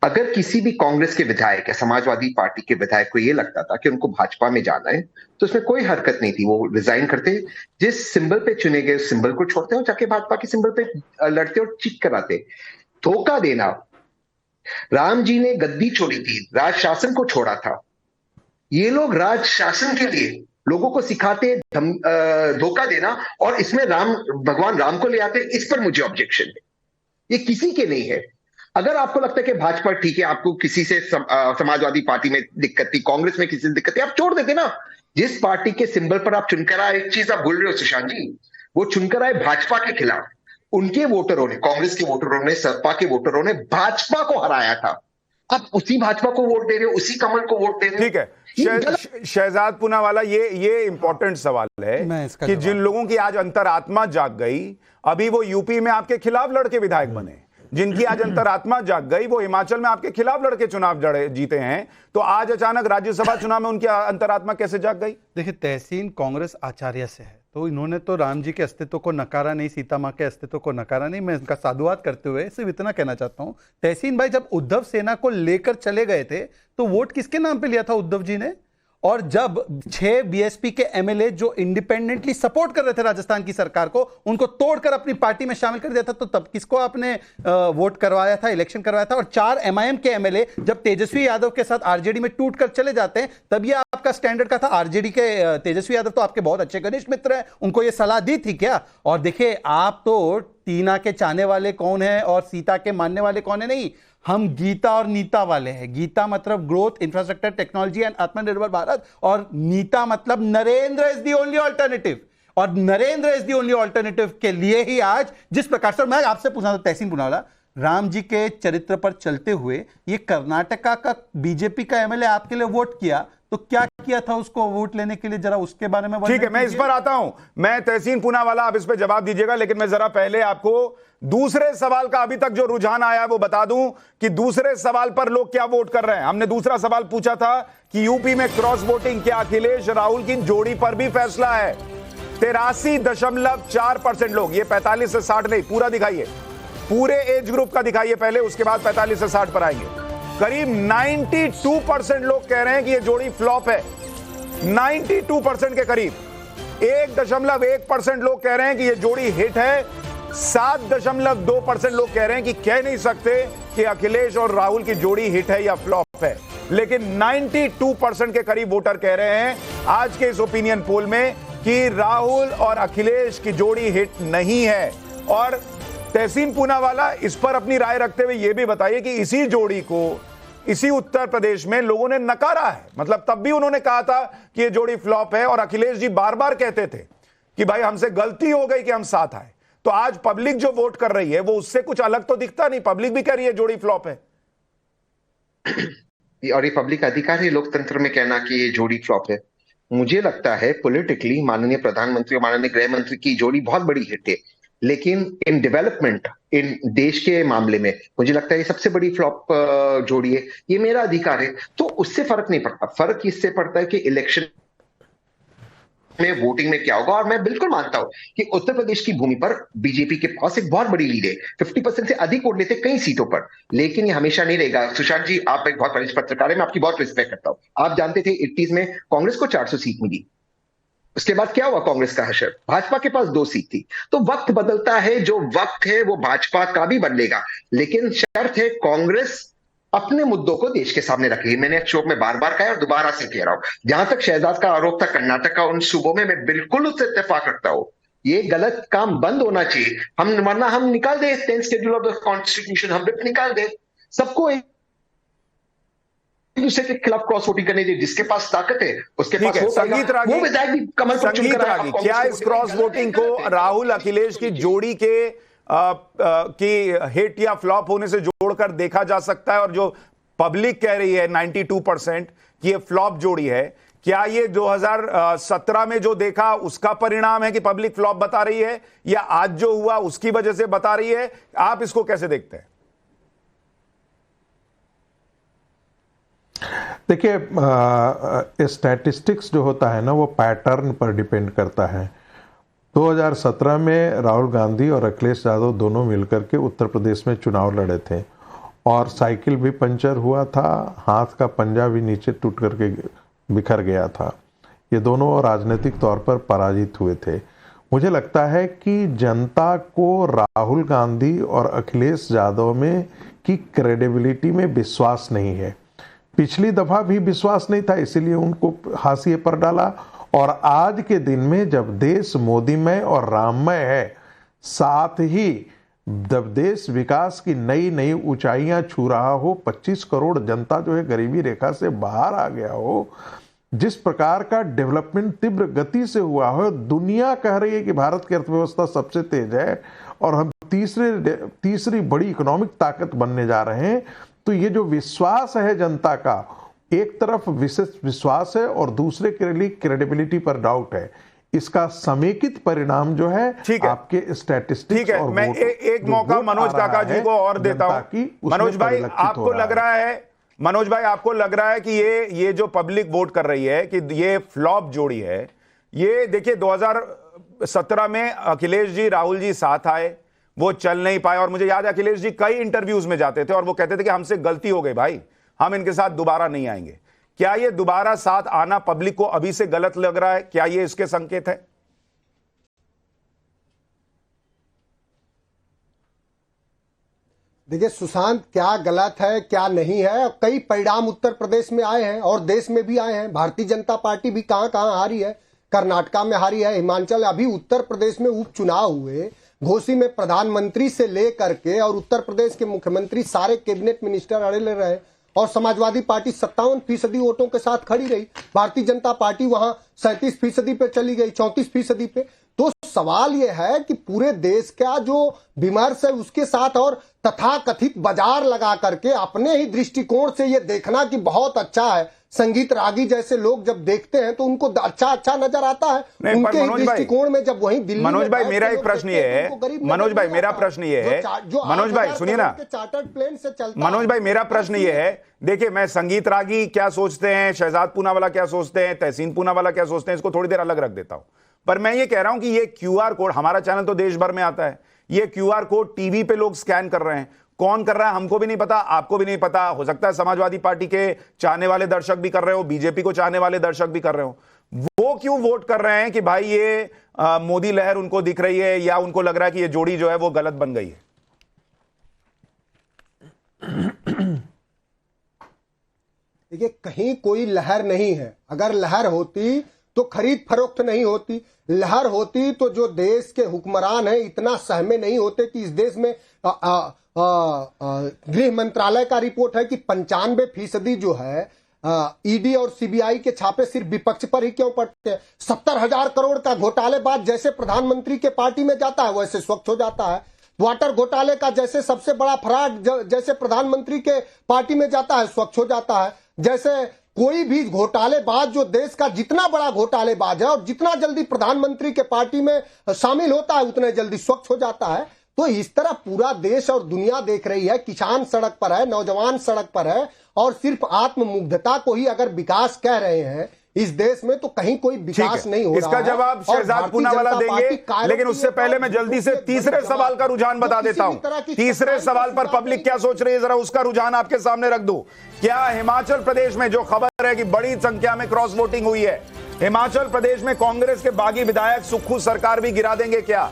अगर किसी भी कांग्रेस के विधायक या समाजवादी पार्टी के विधायक को यह लगता था कि उनको भाजपा में जाना है तो उसमें कोई हरकत नहीं थी, वो रिजाइन करते, जिस सिंबल पे चुने गए उस सिंबल को छोड़ते और जाके भाजपा के सिंबल पे लड़ते और चीट कराते। धोखा देना, राम जी ने गद्दी छोड़ी थी, राज शासन को छोड़ा था। ये लोग राज शासन के लिए लोगों को सिखाते, धोखा देना, और इसमें भगवान राम को ले आते। इस पर मुझे ऑब्जेक्शन है, ये किसी के नहीं है। अगर आपको लगता है कि भाजपा ठीक है, आपको किसी से समाजवादी पार्टी में दिक्कत थी, कांग्रेस में किसी से दिक्कत थी, आप छोड़ देते ना। जिस पार्टी के सिंबल पर आप चुनकर आए, एक चीज आप भूल रहे हो सुशांत जी, वो चुनकर आए भाजपा के खिलाफ। उनके वोटरों ने, कांग्रेस के वोटरों ने, सपा के वोटरों ने भाजपा को हराया था। आप उसी भाजपा को वोट दे रहे हो, उसी कमल को वोट दे रहे हो। ठीक है, शहजाद पूनावाला, ये इंपॉर्टेंट सवाल है कि जिन लोगों की आज अंतरात्मा जाग गई, अभी वो यूपी में आपके खिलाफ लड़के विधायक बने, जिनकी आज अंतरात्मा जाग गई वो हिमाचल में आपके खिलाफ लड़के चुनाव जीते हैं, तो आज अचानक राज्यसभा चुनाव में उनकी अंतरात्मा कैसे जाग गई? देखिए, तहसीन कांग्रेस आचार्य से है, तो इन्होंने तो राम जी के अस्तित्व को नकारा नहीं, सीता मां के अस्तित्व को नकारा नहीं। मैं इनका साधुवाद करते हुए सिर्फ इतना कहना चाहता हूं, तहसीन भाई जब उद्धव सेना को लेकर चले गए थे तो वोट किसके नाम पे लिया था उद्धव जी ने? और जब 6 बीएसपी के एमएलए जो इंडिपेंडेंटली सपोर्ट कर रहे थे राजस्थान की सरकार को, उनको तोड़कर अपनी पार्टी में शामिल कर दिया था, तो तब किसको आपने वोट करवाया था, इलेक्शन करवाया था? और 4 एमआईएम के एमएलए जब तेजस्वी यादव के साथ आरजेडी में टूटकर चले जाते हैं, तब ये आपका स्टैंडर्ड का था। आरजेडी के तेजस्वी यादव तो आपके बहुत अच्छे घनिष्ठ मित्र हैं, उनको ये सलाह दी थी क्या? और देखिए, आप तो टीना के चाहने वाले कौन है और सीता के मानने वाले कौन है नहीं, हम गीता और नीता वाले हैं। गीता मतलब ग्रोथ, इंफ्रास्ट्रक्चर, टेक्नोलॉजी एंड आत्मनिर्भर भारत, और नीता मतलब Narendra is the only alternative. और Narendra is the only alternative के लिए ही आज जिस प्रकार से, मैं आपसे पूछना था तहसीन पूनावाला, राम जी के चरित्र पर चलते हुए ये कर्नाटका का बीजेपी का एमएलए आपके लिए वोट किया, तो क्या किया था उसको वोट लेने के लिए, जरा उसके बारे में ठीक है, मैं इस पर आता हूं। मैं तहसीन पूनावाला, आप इस पर जवाब दीजिएगा, लेकिन मैं जरा पहले आपको दूसरे सवाल का अभी तक जो रुझान आया है वो बता दूं कि दूसरे सवाल पर लोग क्या वोट कर रहे हैं। हमने दूसरा सवाल पूछा था कि यूपी में क्रॉस वोटिंग, क्या अखिलेश राहुल की जोड़ी पर भी फैसला है? 83.4% लोग, ये 45 से 60 नहीं, पूरा दिखाइए, पूरे एज ग्रुप का दिखाइए पहले, उसके बाद 45 से 60 पर आएंगे। करीब 92% लोग कह रहे हैं कि ये जोड़ी फ्लॉप है, 92% के करीब। 1.1% लोग कह रहे हैं कि ये जोड़ी हिट है, 7.2% लोग कह रहे हैं कि कह नहीं सकते कि अखिलेश और राहुल की जोड़ी हिट है या फ्लॉप है। लेकिन 92% के करीब वोटर कह रहे हैं आज के इस ओपिनियन पोल में कि राहुल और अखिलेश की जोड़ी हिट नहीं है। और तहसीन पूनावाला, इस पर अपनी राय रखते हुए यह भी बताइए कि इसी जोड़ी को इसी उत्तर प्रदेश में लोगों ने नकारा है, मतलब तब भी उन्होंने कहा था कि यह जोड़ी फ्लॉप है, और अखिलेश जी बार बार कहते थे कि भाई हमसे गलती हो गई कि हम साथ आए। तो आज पब्लिक जो वोट कर रही है वो उससे कुछ अलग तो दिखता नहीं, पब्लिक भी कह रही है जोड़ी फ्लॉप है। और ये पब्लिक अधिकार है लोकतंत्र में कहना कि ये जोड़ी फ्लॉप है। मुझे लगता है पॉलिटिकली माननीय प्रधानमंत्री और माननीय गृह मंत्री की जोड़ी बहुत बड़ी हिट है, लेकिन इन डेवलपमेंट, इन देश के मामले में मुझे लगता है ये सबसे बड़ी फ्लॉप जोड़ी है। ये मेरा अधिकार है, तो उससे फर्क नहीं पड़ता। फर्क इससे पड़ता है कि इलेक्शन में वोटिंग में क्या होगा। और मैं बिल्कुल मानता हूं कि उत्तर प्रदेश की भूमि पर बीजेपी के पास एक बहुत बड़ी लीड है, 50% से अधिक वोट लेते कई सीटों पर, लेकिन ये हमेशा नहीं रहेगा। सुशांत जी, आप एक बहुत बड़े पत्रकार है, मैं आपकी बहुत रिस्पेक्ट करता हूं। आप जानते थे 80s में कांग्रेस को 400 सीट मिली, उसके बाद क्या हुआ कांग्रेस का हशर, भाजपा के पास 2 सीट थी। तो वक्त बदलता है, जो वक्त है वो भाजपा का भी बदलेगा, लेकिन शर्त है कांग्रेस अपने मुद्दों को देश के सामने रखेगी। मैंने एक शो में बार बार कहा और दोबारा से कह रहा हूं, जहां तक शहजाद का आरोप था कर्नाटक का, उन सूबों में मैं बिल्कुल उससे इत्तेफाक रखता हूं। ये गलत काम बंद होना चाहिए। वरना हम निकाल दे 10th schedule of the constitution, हम विप निकाल दे, सबको एक दूसरे के खिलाफ क्रॉस वोटिंग करने दीजिए। जिसके पास ताकत है उसके पास वो विधायक भी कमल पर चुनकर क्या इस क्रॉस वोटिंग को राहुल अखिलेश की जोड़ी के की हिट या फ्लॉप होने से जोड़कर देखा जा सकता है? और जो पब्लिक कह रही है 92% कि ये फ्लॉप जोड़ी है, क्या ये 2017 में जो देखा उसका परिणाम है कि पब्लिक फ्लॉप बता रही है, या आज जो हुआ उसकी वजह से बता रही है? आप इसको कैसे देखते हैं? देखिए, स्टैटिस्टिक्स जो होता है ना वो पैटर्न पर डिपेंड करता है। 2017 में राहुल गांधी और अखिलेश यादव दोनों मिलकर के उत्तर प्रदेश में चुनाव लड़े थे, और साइकिल भी पंचर हुआ था, हाथ का पंजा भी नीचे टूट करके बिखर गया था। ये दोनों राजनीतिक तौर पर पराजित हुए थे। मुझे लगता है कि जनता को राहुल गांधी और अखिलेश यादव में की क्रेडिबिलिटी में विश्वास नहीं है। पिछली दफा भी विश्वास नहीं था, इसीलिए उनको हाशिए पर डाला। और आज के दिन में जब देश मोदीमय और राममय है, साथ ही जब देश विकास की नई नई ऊंचाइयां छू रहा हो, 25 करोड़ जनता जो है गरीबी रेखा से बाहर आ गया हो, जिस प्रकार का डेवलपमेंट तीव्र गति से हुआ हो, दुनिया कह रही है कि भारत की अर्थव्यवस्था सबसे तेज है और हम तीसरी बड़ी इकोनॉमिक ताकत बनने जा रहे हैं। तो ये जो विश्वास है जनता का, एक तरफ विशेष विश्वास है और दूसरे के लिए क्रेडिबिलिटी पर डाउट है। इसका समेकित परिणाम जो है आपके स्टैटिस्टिक्स। ठीक है, और मैं एक मौका मनोज काका जी को और देता हूं। मनोज भाई, आपको लग रहा है कि ये जो पब्लिक वोट कर रही है कि ये फ्लॉप जोड़ी है? ये देखिए, 2017 में अखिलेश जी राहुल जी साथ आए, वो चल नहीं पाए, और मुझे याद है अखिलेश जी कई इंटरव्यूज में जाते थे और वो कहते थे कि हमसे गलती हो गई भाई, हम इनके साथ दोबारा नहीं आएंगे। क्या ये दोबारा साथ आना पब्लिक को अभी से गलत लग रहा है? क्या ये इसके संकेत है? देखिए सुशांत, क्या गलत है क्या नहीं है, कई परिणाम उत्तर प्रदेश में आए हैं और देश में भी आए हैं। भारतीय जनता पार्टी भी कहां कहां हारी है, कर्नाटका में हारी है, हिमाचल, अभी उत्तर प्रदेश में उपचुनाव हुए, घोसी में प्रधानमंत्री से लेकर के और उत्तर प्रदेश के मुख्यमंत्री सारे कैबिनेट मिनिस्टर अड़े ले रहे, और समाजवादी पार्टी 57% वोटों के साथ खड़ी रही। भारतीय जनता पार्टी वहां 37% पे चली गई, 34% पे। तो सवाल यह है कि पूरे देश का जो विमर्श है उसके साथ और तथाकथित बाजार लगा करके अपने ही दृष्टिकोण से यह देखना कि बहुत अच्छा है, संगीत रागी जैसे लोग जब देखते हैं तो उनको अच्छा नजर आता है। नहीं, पर उनके मनोज भाई, दृष्टिकोण में जब वहीं दिल्ली मनोज में भाई बैठ मेरा के एक लोग प्रश्न देखते ये हैं है, तो उनको गरीब मनोज नजर भाई नहीं मेरा आता। प्रश्न ये है, जो मनोज भाई 8,000 सुनिए ना, करोड़ के चार्टर्ड प्लेन से चलता मनोज भाई मेरा प्रश्न ये है, देखिए मैं संगीत रागी क्या सोचते हैं, शहजाद पूनावाला क्या सोचते हैं, तहसीन पूनावाला क्या सोचते हैं, इसको थोड़ी देर अलग रख देता हूं। पर मैं ये कह रहा हूं कि ये क्यूआर कोड, हमारा चैनल तो देश भर में आता है, ये क्यूआर कोड टीवी पे लोग स्कैन कर रहे हैं, कौन कर रहा है हमको भी नहीं पता, आपको भी नहीं पता, हो सकता है समाजवादी पार्टी के चाहने वाले दर्शक भी कर रहे हो, बीजेपी को चाहने वाले दर्शक भी कर रहे हो। वो क्यों वोट कर रहे हैं कि भाई ये मोदी लहर उनको दिख रही है, या उनको लग रहा है कि ये जोड़ी जो है वो गलत बन गई है? देखिए, कहीं कोई लहर नहीं है। अगर लहर होती तो खरीद फरोख्त नहीं होती। लहर होती तो जो देश के हुक्मरान हैं इतना सहमे नहीं होते कि इस देश में गृह मंत्रालय का रिपोर्ट है कि 95% जो है ईडी और सीबीआई के छापे सिर्फ विपक्ष पर ही क्यों पड़ते हैं। 70,000 करोड़ का घोटालेबाज जैसे प्रधानमंत्री के पार्टी में जाता है वैसे स्वच्छ हो जाता है। वाटर घोटाले का जैसे सबसे बड़ा फ्रॉड जैसे प्रधानमंत्री के पार्टी में जाता है स्वच्छ हो जाता है। जैसे कोई भी घोटालेबाज जो देश का जितना बड़ा घोटालेबाज है और जितना जल्दी प्रधानमंत्री के पार्टी में शामिल होता है उतने जल्दी स्वच्छ हो जाता है। तो इस तरह पूरा देश और दुनिया देख रही है, किसान सड़क पर है, नौजवान सड़क पर है, और सिर्फ आत्ममुग्धता को ही अगर विकास कह रहे हैं इस देश में तो कहीं कोई विकास नहीं हो रहा है। इसका जवाब शहजाद पूनावाला देंगे, लेकिन उससे पहले मैं जल्दी से तीसरे सवाल का रुझान बता देता हूं। तीसरे सवाल पर पब्लिक क्या सोच रही है, जरा उसका रुझान आपके सामने रख दूं। क्या हिमाचल प्रदेश में जो खबर है कि बड़ी संख्या में क्रॉस वोटिंग हुई है, हिमाचल प्रदेश में कांग्रेस के बागी विधायक सुक्खू सरकार भी गिरा देंगे क्या?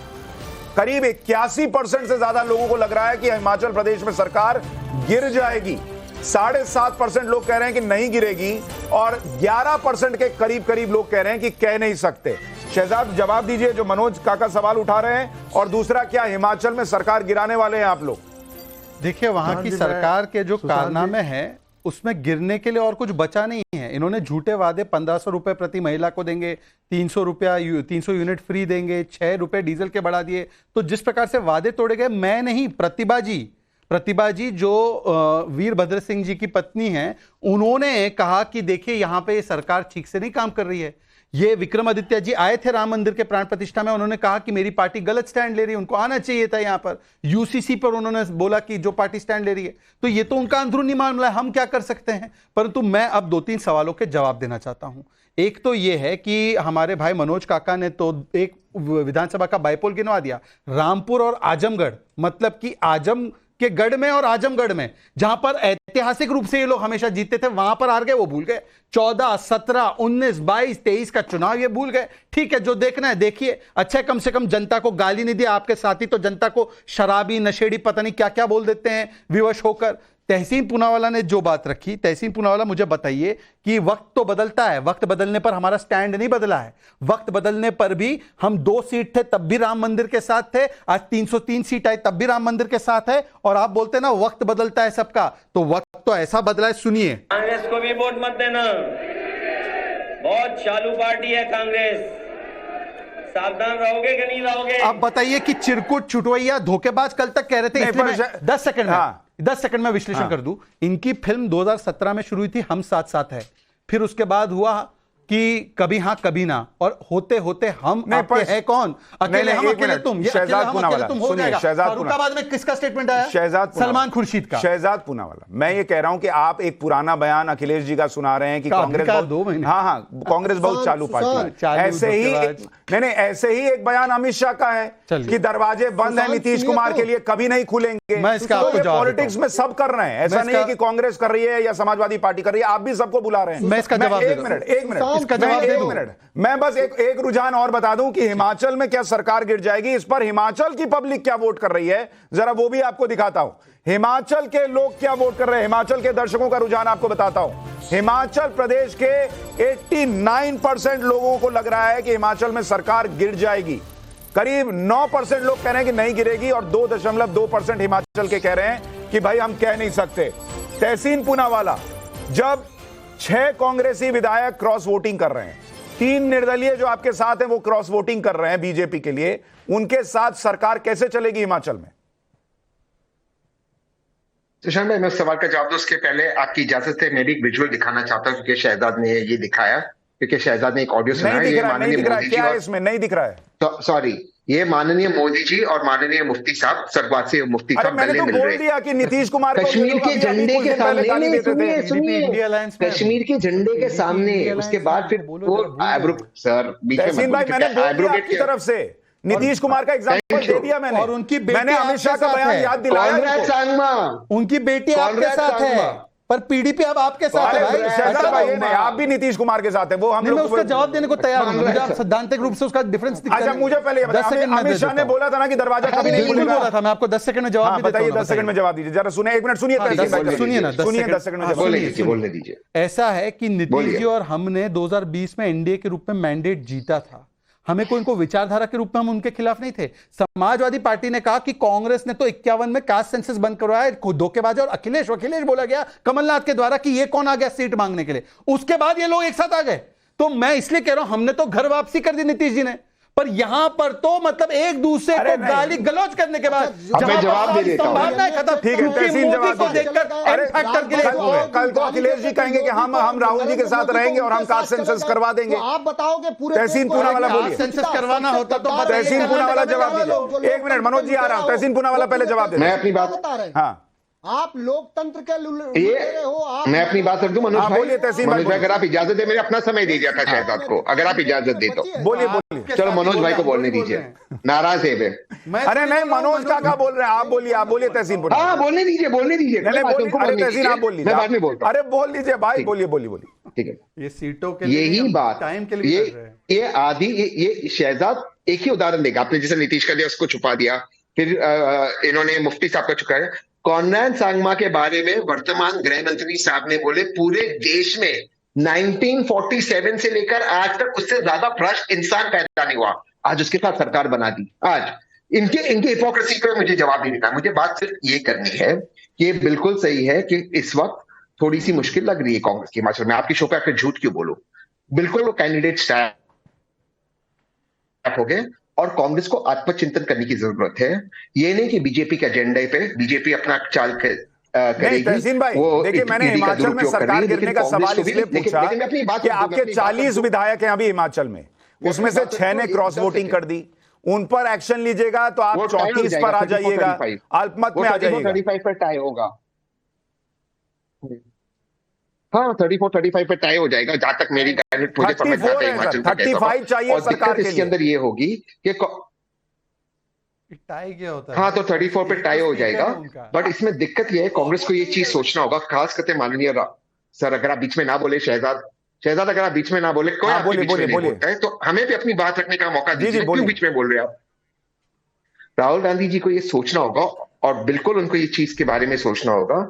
करीब 81% से ज्यादा लोगों को लग रहा है कि हिमाचल प्रदेश में सरकार गिर जाएगी। 7.5% लोग कह रहे हैं कि नहीं गिरेगी, और 11% के करीब करीब लोग कह रहे हैं कि कह नहीं सकते। शहजाद जवाब दीजिए जो मनोज काका सवाल उठा रहे हैं, और दूसरा, क्या हिमाचल में सरकार गिराने वाले हैं आप लोग? देखिए, वहां की सरकार के जो कारनामे हैं उसमें गिरने के लिए और कुछ बचा नहीं है। इन्होंने झूठे वादे 1500 रुपए प्रति महिला को देंगे, 300 यूनिट फ्री देंगे, 6 रुपए डीजल के बढ़ा दिए। तो जिस प्रकार से वादे तोड़े गए, मैं नहीं, प्रतिभा जी जो वीरभद्र सिंह जी की पत्नी हैं, उन्होंने कहा कि देखिए यहां पे सरकार ठीक से नहीं काम कर रही है। ये विक्रमादित्य जी आए थे राम मंदिर के प्राण प्रतिष्ठा में, उन्होंने कहा कि मेरी पार्टी गलत स्टैंड ले रही है, उनको आना चाहिए था यहां पर। यूसीसी पर उन्होंने बोला कि जो पार्टी स्टैंड ले रही है, तो ये तो उनका अंदरूनी मामला है, हम क्या कर सकते हैं। परंतु मैं अब 2-3 सवालों के जवाब देना चाहता हूं। एक तो यह है कि हमारे भाई मनोज काका ने तो एक विधानसभा का बाइपोल गिनवा दिया, रामपुर और आजमगढ़, मतलब कि आजम के गढ़ में और आजमगढ़ में, जहां पर ऐतिहासिक रूप से ये लोग हमेशा जीतते थे, वहां पर हार गए, वो भूल गए। 14, 17, 19, 22, 23 का चुनाव ये भूल गए। ठीक है, जो देखना है देखिए। अच्छा, कम से कम जनता को गाली नहीं दी। आपके साथी तो जनता को शराबी, नशेड़ी, पता नहीं क्या क्या बोल देते हैं विवश होकर। तहसीन पूनावाला ने जो बात रखी, तहसीन पूनावाला मुझे बताइए कि वक्त तो बदलता है, वक्त बदलने पर हमारा स्टैंड नहीं बदला है। वक्त बदलने पर भी हम 2 सीट थे तब भी राम मंदिर के साथ थे, आज 303 सीट आई तब भी राम मंदिर के साथ है। और आप बोलते हैं ना वक्त बदलता है सबका, तो वक्त तो ऐसा बदला है, सुनिए। कांग्रेस को भी वोट मत देना, बहुत चालू पार्टी है कांग्रेस, सावधान रहोगे कि नहीं रहोगे? आप बताइए कि चिरकुट, छुटवैया, धोखेबाज कल तक कह रहे थे। 10 सेकंड में विश्लेषण कर दूं। इनकी फिल्म 2017 में शुरू हुई थी, हम साथ साथ है। फिर उसके बाद हुआ कि कभी हां कभी ना, और होते होते हम आपके हैं कौन, अकेले हम अकेले तुम, ये अकेले हम अकेले तुम हो जाएगा। फर्रुखाबाद में किसका स्टेटमेंट आया? सलमान खुर्शीद का। शहजाद पूनावाला, मैं ये कह रहा हूं कि आप एक पुराना बयान अखिलेश जी का सुना रहे हैं कि कांग्रेस कांग्रेस बहुत चालू पार्टी है। ऐसे ही एक बयान अमित शाह का है कि दरवाजे बंद है नीतीश कुमार के लिए, कभी नहीं खुलेंगे। पॉलिटिक्स में सब कर रहे हैं, ऐसा नहीं है कि कांग्रेस कर रही है या समाजवादी पार्टी कर रही है, आप भी सबको बुला रहे हैं। मैं इसका जवाब एक मिनट मैं बस एक रुझान और बता दूं कि हिमाचल में क्या सरकार गिर जाएगी, इस पर हिमाचल की पब्लिक क्या वोट कर रही है, जरा वो भी आपको दिखाता हूं। हिमाचल के लोग क्या वोट कर रहे हैं, हिमाचल के दर्शकों का रुझान आपको बताता हूं। हिमाचल प्रदेश के 89% लोगों को लग रहा है कि हिमाचल में सरकार गिर जाएगी। करीब 9% लोग कह रहे हैं कि नहीं गिरेगी, और 2.2% हिमाचल के कह रहे हैं कि भाई हम कह नहीं सकते। तहसीन पूनावाला, जब 6 कांग्रेसी विधायक क्रॉस वोटिंग कर रहे हैं, 3 निर्दलीय जो आपके साथ हैं वो क्रॉस वोटिंग कर रहे हैं बीजेपी के लिए, उनके साथ सरकार कैसे चलेगी हिमाचल में? सुशांत भाई, मैं उस सवाल का जवाब दूं उसके पहले आपकी इजाजत है मैं भी एक विजुअल दिखाना चाहता हूं, क्योंकि शहजाद ने ये दिखाया, क्योंकि शहजाद ने एक ऑडियो सुनाया। नहीं दिख ये रहा है, नहीं माननीय दिख रहा है, मोदी जी क्या है और इसमें, नहीं दिख रहा है। सॉरी, ये माननीय मोदी जी और माननीय मुफ्ती साहब, स्वर्गवासी मुफ्ती अरे साहब मैंने गले तो मिल बोल रहे। दिया कि नीतीश कुमार को कश्मीर के झंडे के सामने, गाली नहीं देते थे। सुनिए इंडिया अलायंस में कश्मीर के झंडे के सामने, उसके बाद फिर वो आइब्रो, सर बीच में तहसीन भाई, मैंने बोल दिया आपकी तरफ से, नीतीश कुमार का एग्जाम्पल दे दिया मैंने, और उनकी बेटी मैंने अमित शाह का आपके साथ बयान है। याद दिलाया कॉनराड उनको। सांगमा, उनकी बेटी आपके कॉनराड साथ है, सांगमा। पर पीडीपी अब आपके साथ है अरे भाई। शहजाद भाई, ये नहीं, आप भी नीतीश कुमार के साथ है, वो हम नहीं, मैं लोग उसका जवाब देने को तैयार हूं, मुझे आप कांग्रेस- सैद्धांतिक रूप से उसका डिफरेंस दिखता अच्छा नहीं। मुझे पहले ये 10 बताइए, सेकंड में अमित दे शाह देता ने हूं। बोला था ना कि दरवाजा कभी नहीं बिल्कुल खुलेगा। बोला था, मैं आपको 10 सेकंड में जवाब हाँ भी देता बताइए, हूं, 10 सेकंड में जवाब दीजिए, जरा सुनिए, 1 मिनट सुनिए, हाँ, तहसीन 10 भाई, सेकंड सुनिए ना, 10 सुनिए, सेकंड। 10 सेकंड में हाँ, जवाब बोलने सुनिए, दीजिए, बोलने दीजिए। ऐसा है कि नीतीश बोलिए। जी और हमने 2020 में एनडीए के रूप में मैंडेट जीता था, हमें कोई इनको विचारधारा के रूप में हम उनके खिलाफ नहीं थे। समाजवादी पार्टी ने कहा कि कांग्रेस ने तो 51 में कास्ट सेंसस बंद करवाया, धोखेबाज, और अखिलेश बोला गया कमलनाथ के द्वारा कि ये कौन आ गया सीट मांगने के लिए, उसके बाद ये लोग एक साथ आ गए। तो मैं इसलिए कह रहा हूं, हमने तो घर वापसी कर दी नीतीश जी ने, पर यहां पर तो मतलब एक दूसरे को गाली गलौज करने के बाद अब मैं जवाब दे देता हूं। संभावना खत्म। ठीक है, क्योंकि तहसीन मोदी जवाब को दीजिए। देखकर अरे एम फैक्टर के लिए हो गए। कल को अखिलेश जी कहेंगे कि हम राहुल जी के साथ रहेंगे और हम कास्ट सेंसस करवा देंगे। आप बताओगे पूरे तहसीन पूनावाला बोलिए। सेंसस करवाना होता तो पता नहीं तहसीन पूनावाला जवाब दीजिए। 1 मिनट, मनोज जी आ रहा हूं, तहसीन पूनावाला पहले जवाब दे। मैं अपनी बात, बता रहे हैं। हाँ आप लोकतंत्र के ये हो, आप मैं अपनी बात रख दूं मनोज हाँ, भाई, बोलिए तहसीन भाई, मनोज भाई, अगर आप इजाजत दे, मैंने अपना समय दे दिया था शहजाद को, अगर आप इजाजत दे तो बोलिए बोलिए। चलो मनोज भाई को बोलने दीजिए, नाराज है वे। अरे नहीं, मनोज का क्या बोल रहे हैं आप, बोलिए, आप बोलिए तहसीन पूनावाला। हाँ बोलने दीजिए, बोलने दीजिए, नहीं बात बोलिए, उनको अरे बोलने तहसीन आप बोल दीजिए, मैं बाद में बोलता हूँ। अरे बोल लीजिए भाई, ठीक। बोलिए बोलिए बोलिए। ठीक है, ये सीटों के लिए यही नहीं, बात, टाइम के लिए कर रहे हैं। ये आदि, ये शहजाद एक ही उदाहरण देगा, आपने जैसे नीतीश का दिया उसको छुपा दिया, फिर इन्होंने मुफ्ती साहब का छुपाया। कॉनराड सांगमा के बारे में वर्तमान गृह मंत्री साहब ने बोले पूरे देश में 1947 से लेकर आज तक उससे ज्यादा भ्रष्ट इंसान पैदा नहीं हुआ, आज उसके साथ सरकार बना दी। आज इनके हिपोक्रेसी पे मुझे जवाब नहीं देना, मुझे बात सिर्फ ये करनी है कि बिल्कुल सही है कि इस वक्त थोड़ी सी मुश्किल लग रही है कांग्रेस की हिमाचल में। आपकी शो पे आकर झूठ क्यों बोलो, बिल्कुल वो कैंडिडेट स्टैप हो गए और कांग्रेस को आत्मचिंतन करने की जरूरत है। ये नहीं कि बीजेपी के एजेंडे पे बीजेपी अपना चाल नहीं तहसीन भाई, देखिए मैंने हिमाचल में सरकार गिरने का सवाल इसलिए पूछा कि आपके 40 विधायक हैं अभी हिमाचल में, उसमें से 6 ने क्रॉस वोटिंग कर दी, उन पर एक्शन लीजिएगा तो आप 34 पर आ जाइएगा, अल्पमत में आ जाइएगा। 35 पर टाई होगा, हाँ 34-35 पे टाई हो जाएगा, जहां तक मेरी गाइडेंस मुझे समझ आता है हिमाचल का कैसा होगा। 35 चाहिए और सरकार दिक्कत के इसके लिए। अंदर ये होगी कि टाई क्या होता है? हाँ तो 34 पे टाई हो जाएगा, उनका। बट इसमें दिक्कत ये है कांग्रेस को ये चीज सोचना होगा, खास करके माननीय सर, अगर आप बीच में ना बोले शहजाद अगर आप बीच में ना बोले, कोई हाँ, आपके बोलिए, बीच में बोलिए, नहीं बोलिए। बोलता है, तो हमें भी अपनी बात रखने का मौका जी, दीजिए, बोलिए। क्यों बीच में बोल रहे हैं आप? राहुल गांधी जी को ये सोचना होगा और बिल्कुल उनको ये चीज के बारे में सोचना होगा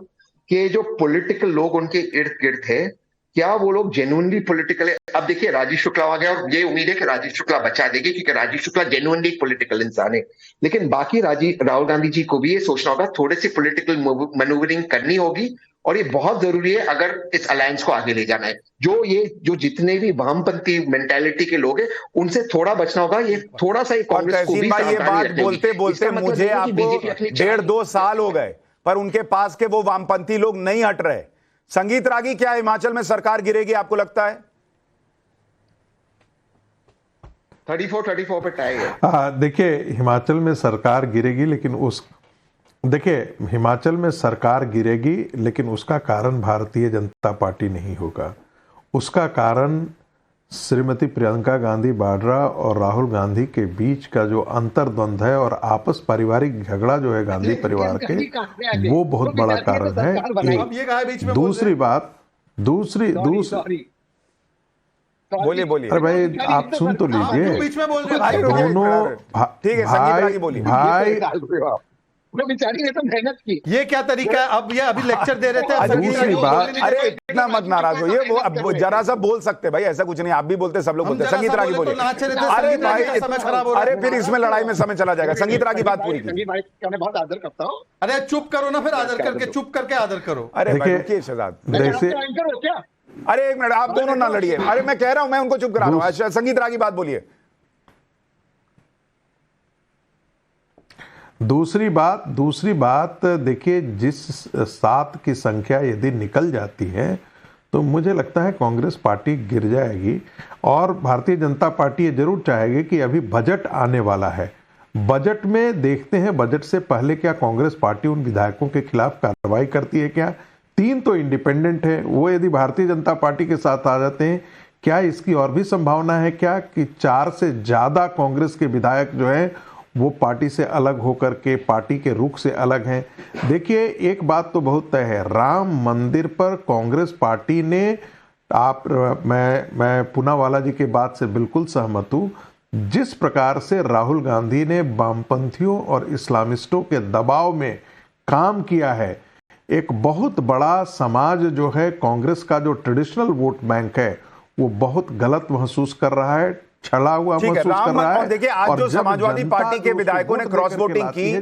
कि जो पॉलिटिकल लोग उनके इर्द गिर्द थे, क्या वो लोग जेन्युइनली पॉलिटिकल है? अब देखिए राजीव शुक्ला आ गया और ये उम्मीद है कि राजीव शुक्ला बचा देगी, क्योंकि राजीव शुक्ला जेन्युइनली पॉलिटिकल इंसान है। लेकिन बाकी राहुल गांधी जी को भी ये सोचना होगा, थोड़े से पॉलिटिकल मैनूवरिंग करनी होगी, और ये बहुत जरूरी है अगर इस अलायंस को आगे ले जाना है। जो जितने भी वामपंथी मेंटालिटी के लोग हैं, उनसे थोड़ा बचना होगा। ये थोड़ा सा और तहसीन भाई, ये बात बोलते बोलते मुझे आपको 1.5-2 साल हो गए, पर उनके पास के वो वामपंथी लोग नहीं हट रहे। संगीत रागी, क्या हिमाचल में सरकार गिरेगी आपको लगता है? 34 पे टाई है। देखिए हिमाचल में सरकार गिरेगी, लेकिन हिमाचल में सरकार गिरेगी, लेकिन उसका कारण भारतीय जनता पार्टी नहीं होगा। उसका कारण श्रीमती प्रियंका गांधी वाड्रा और राहुल गांधी के बीच का जो अंतर्द्वंद है और आपस पारिवारिक झगड़ा जो है गांधी परिवार के, वो बहुत बड़ा कारण है। अब ये कहा बीच में दूसरी बात, दूसरी बोलिए बोलिए। अरे भाई आप सुन तो लीजिए, बीच में बोल रहे हो। दोनों ठीक है, संगीत रागी बोलिए। भाई बेचारी ने तो मेहनत की। ये क्या तरीका है? अब ये अभी लेक्चर दे रहे थे, अब संगीत दूसरी रागी बात- बोलने नहीं अरे देते। इतना मत नाराज होइए, वो अब जरा सा बोल सकते भाई, ऐसा कुछ नहीं, आप भी बोलते, सब लोग हम बोलते। जरा संगीत सा रागी बोले बोलिए। तो नाच रहे थे, अरे संगीत रागी भाई का समय खराब हो रहा है। अरे फिर इसमें लड़ाई में समय चला जाएगा। संगीत रागी बात पूरी कीजिए। संगीत भाई का मैं बहुत आदर करता हूँ। अरे चुप करो ना, फिर आदर करके, चुप करके आदर करो। अरे भाई देखिए- रुकिए शहजाद, जैसे एंकर हो क्या? अरे 1 मिनट, आप दोनों ना लड़िए। अरे मैं कह रहा हूं, मैं उनको चुप करा रहा हूं। अच्छा, संगीत रागी बात बोलिए। दूसरी बात देखिए, जिस 7 की संख्या यदि निकल जाती है तो मुझे लगता है कांग्रेस पार्टी गिर जाएगी। और भारतीय जनता पार्टी ये जरूर चाहेगी कि अभी बजट आने वाला है, बजट में देखते हैं बजट से पहले क्या कांग्रेस पार्टी उन विधायकों के खिलाफ कार्रवाई करती है क्या। 3 तो इंडिपेंडेंट है, वो यदि भारतीय जनता पार्टी के साथ आ जाते हैं, क्या इसकी और भी संभावना है क्या कि 4 से ज्यादा कांग्रेस के विधायक जो हैं वो पार्टी से अलग होकर के पार्टी के रुख से अलग हैं। देखिए, एक बात तो बहुत तय है, राम मंदिर पर कांग्रेस पार्टी ने मैं पूनावाला जी के बात से बिल्कुल सहमत हूं। जिस प्रकार से राहुल गांधी ने वामपंथियों और इस्लामिस्टों के दबाव में काम किया है, एक बहुत बड़ा समाज जो है कांग्रेस का जो ट्रेडिशनल वोट बैंक है वो बहुत गलत महसूस कर रहा है, छला हुआ महसूस कर रहा है। और देखिए, आज जो समाजवादी पार्टी के विधायकों ने क्रॉस वोटिंग की,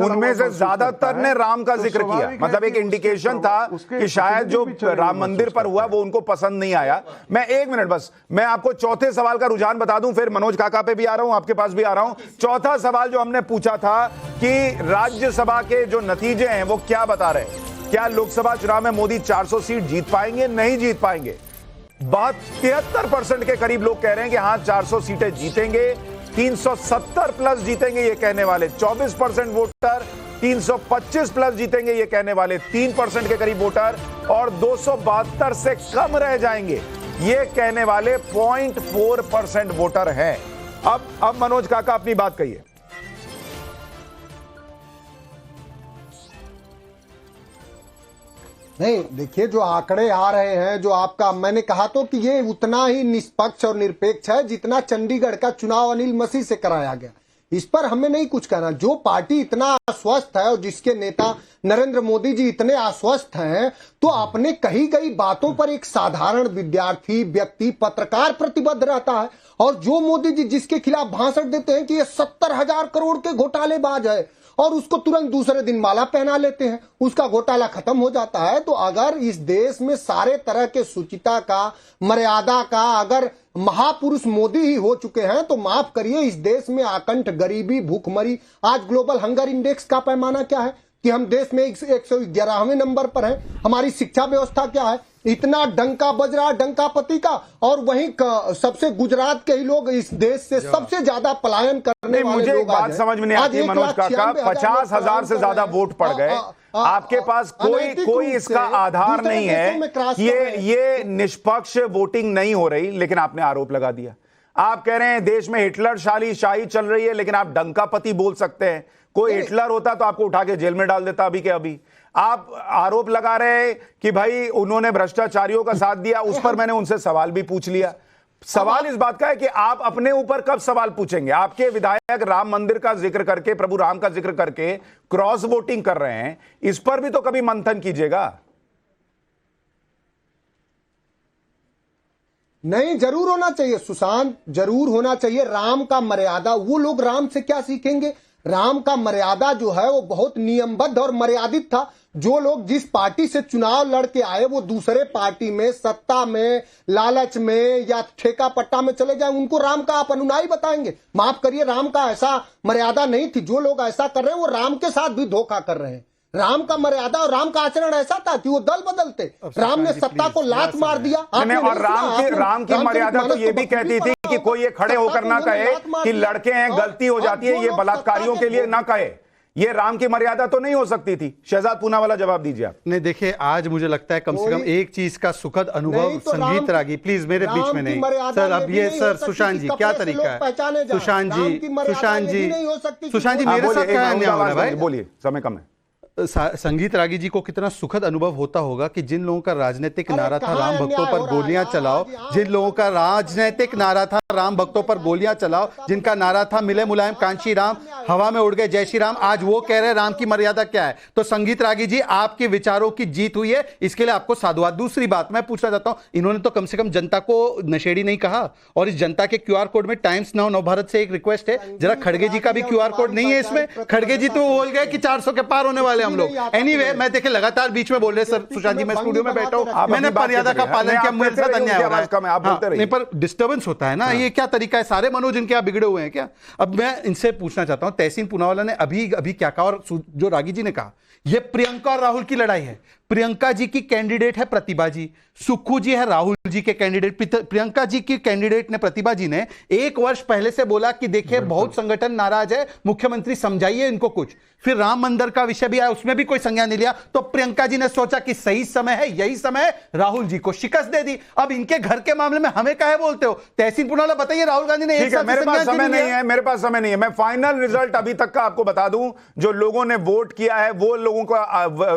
उनमें से ज्यादातर ने राम का जिक्र किया। मतलब एक इंडिकेशन था कि शायद जो राम मंदिर पर हुआ वो उनको पसंद नहीं आया। मैं 1 मिनट बस, मैं आपको चौथे सवाल का रुझान बता दूं, फिर मनोज काका पे भी आ रहा हूं, आपके पास भी आ रहा हूं। चौथा सवाल जो हमने पूछा था कि राज्यसभा के जो नतीजे हैं वो क्या बता रहे हैं, क्या लोकसभा चुनाव में मोदी 400 सीट जीत पाएंगे, नहीं जीत पाएंगे। 73% के करीब लोग कह रहे हैं कि हां 400 सीटें जीतेंगे, 370 प्लस जीतेंगे ये कहने वाले 24% वोटर, 325 प्लस जीतेंगे ये कहने वाले 3% के करीब वोटर, और 272 से कम रह जाएंगे ये कहने वाले 0.4% वोटर हैं। अब मनोज काका अपनी बात कहिए। नहीं, देखिए, जो आंकड़े आ रहे हैं, जो आपका मैंने कहा तो कि ये उतना ही निष्पक्ष और निरपेक्ष है जितना चंडीगढ़ का चुनाव अनिल मसीह से कराया गया। इस पर हमें नहीं कुछ कहना। जो पार्टी इतना आश्वस्त है और जिसके नेता नरेंद्र मोदी जी इतने आश्वस्त हैं, तो अपने कही गई बातों पर एक साधारण विद्यार्थी, व्यक्ति, पत्रकार प्रतिबद्ध रहता है। और जो मोदी जी जिसके खिलाफ भाषण देते हैं कि ये 70,000 करोड़ के घोटालेबाज है, और उसको तुरंत दूसरे दिन माला पहना लेते हैं, उसका घोटाला खत्म हो जाता है। तो अगर इस देश में सारे तरह के शुचिता का, मर्यादा का अगर महापुरुष मोदी ही हो चुके हैं, तो माफ करिए, इस देश में आकंठ गरीबी, भूखमरी, आज ग्लोबल हंगर इंडेक्स का पैमाना क्या है कि हम देश में 111वें नंबर पर हैं। हमारी शिक्षा व्यवस्था क्या है, इतना डंका बज रहा, डंका पति का, और वहीं सबसे गुजरात के ही लोग इस देश से सबसे ज्यादा पलायन करने वाले मुझे लोग एक बात समझ में नहीं आती मनोज काका, 50,000 से ज्यादा वोट पड़ गए, आपके पास कोई इसका आधार नहीं है कि ये निष्पक्ष वोटिंग नहीं हो रही, लेकिन आपने आरोप लगा दिया। आप कह रहे हैं देश में हिटलर शाही चल रही है, लेकिन आप डंकापति बोल सकते हैं। कोई हिटलर होता तो आपको उठा के जेल में डाल देता अभी के अभी। आप आरोप लगा रहे हैं कि भाई उन्होंने भ्रष्टाचारियों का साथ दिया, उस पर मैंने उनसे सवाल भी पूछ लिया। सवाल इस बात का है कि आप अपने ऊपर कब सवाल पूछेंगे। आपके विधायक राम मंदिर का जिक्र करके, प्रभु राम का जिक्र करके क्रॉस वोटिंग कर रहे हैं, इस पर भी तो कभी मंथन कीजिएगा। नहीं, जरूर होना चाहिए सुशांत, जरूर होना चाहिए। राम का मर्यादा, वो लोग राम से क्या सीखेंगे। राम का मर्यादा जो है वो बहुत नियमबद्ध और मर्यादित था। जो लोग जिस पार्टी से चुनाव लड़के आए वो दूसरे पार्टी में, सत्ता में, लालच में या ठेका पट्टा में चले जाए, उनको राम का आप अनुयायी बताएंगे। माफ करिए, राम का ऐसा मर्यादा नहीं थी। जो लोग ऐसा कर रहे हैं वो राम के साथ भी धोखा कर रहे हैं। राम का मर्यादा और राम का आचरण ऐसा था कि वो दल बदलते। राम ने सत्ता को लात मार दिया। और राम की मर्यादा तो ये भी कहती थी कि कोई ये खड़े होकर ना कहे कि लड़के हैं, गलती हो जाती है, ये बलात्कारियों के लिए ना कहे। ये राम की मर्यादा तो नहीं हो सकती थी। शहजाद पूनावाला, जवाब दीजिए आप। नहीं, देखिए, आज मुझे लगता है कम से कम एक चीज का सुखद अनुभव संगीत रागी, प्लीज मेरे बीच में नहीं सर। अब ये सर सुशांत जी क्या तरीका है, सुशांत जी मेरे साथ क्या अन्याय हो रहा है भाई, बोलिए, समय कम है। संगीत रागी जी को कितना सुखद अनुभव होता होगा कि जिन लोगों का राजनीतिक नारा था राम भक्तों पर गोलियां चलाओ, जिन लोगों का राजनीतिक नारा था राम भक्तों पर गोलियां चलाओ, जिनका नारा था मिले मुलायम कांची राम, हवा में उड़ गए जय श्री राम, आज वो कह रहे राम की मर्यादा क्या है। तो संगीत रागी जी, आपके विचारों की जीत हुई है, इसके लिए आपको साधुवाद। दूसरी बात मैं पूछना चाहता हूं, इन्होंने तो कम से कम जनता को नशेड़ी नहीं कहा, और इस जनता के क्यूआर कोड में टाइम्स नाउ नवभारत से एक रिक्वेस्ट है, जरा खड़गे जी का भी क्यूआर कोड नहीं है इसमें। खड़गे जी तो बोल गए कि 400 के पार होने वाले हम लोग। एनीवे, मैं देखे लगातार बीच में बोल रहे सर सुशांत जी, मैं स्टूडियो में बैठा हूं, मैंने मर्यादा का पालन किया, मेरे साथ अन्याय हो रहा है। नहीं, पर डिस्टर्बेंस होता है ना, ये क्या तरीका है। सारे मनोज इनके यहाँ बिगड़े हुए हैं क्या। अब मैं इनसे पूछना चाहता हूं, हूं, तहसीन पूनावाला ने अभी अभी क्या कहा, और जो रागी जी ने कहा, यह प्रियंका और राहुल की लड़ाई है। प्रियंका जी की कैंडिडेट है प्रतिभा जी, सुक्खू जी है राहुल जी के कैंडिडेट। प्रियंका जी की कैंडिडेट ने, प्रतिभा जी ने 1 वर्ष पहले से बोला कि देखिए बहुत संगठन नाराज है, मुख्यमंत्री समझाइए इनको कुछ। फिर राम मंदिर का विषय भी आया, उसमें भी कोई संज्ञान नहीं लिया। तो प्रियंका जी ने सोचा कि सही समय है, यही समय है, राहुल जी को शिकस्त दे दी। अब इनके घर के मामले में हमें काहे बोलते हो? तहसीन पूनावाला बताइए, राहुल गांधी ने ठीक है, मेरे पास समय नहीं है, मेरे पास समय नहीं है। मैं फाइनल रिजल्ट अभी तक का आपको बता दूं। जो लोगों ने वोट किया है, वो लोगों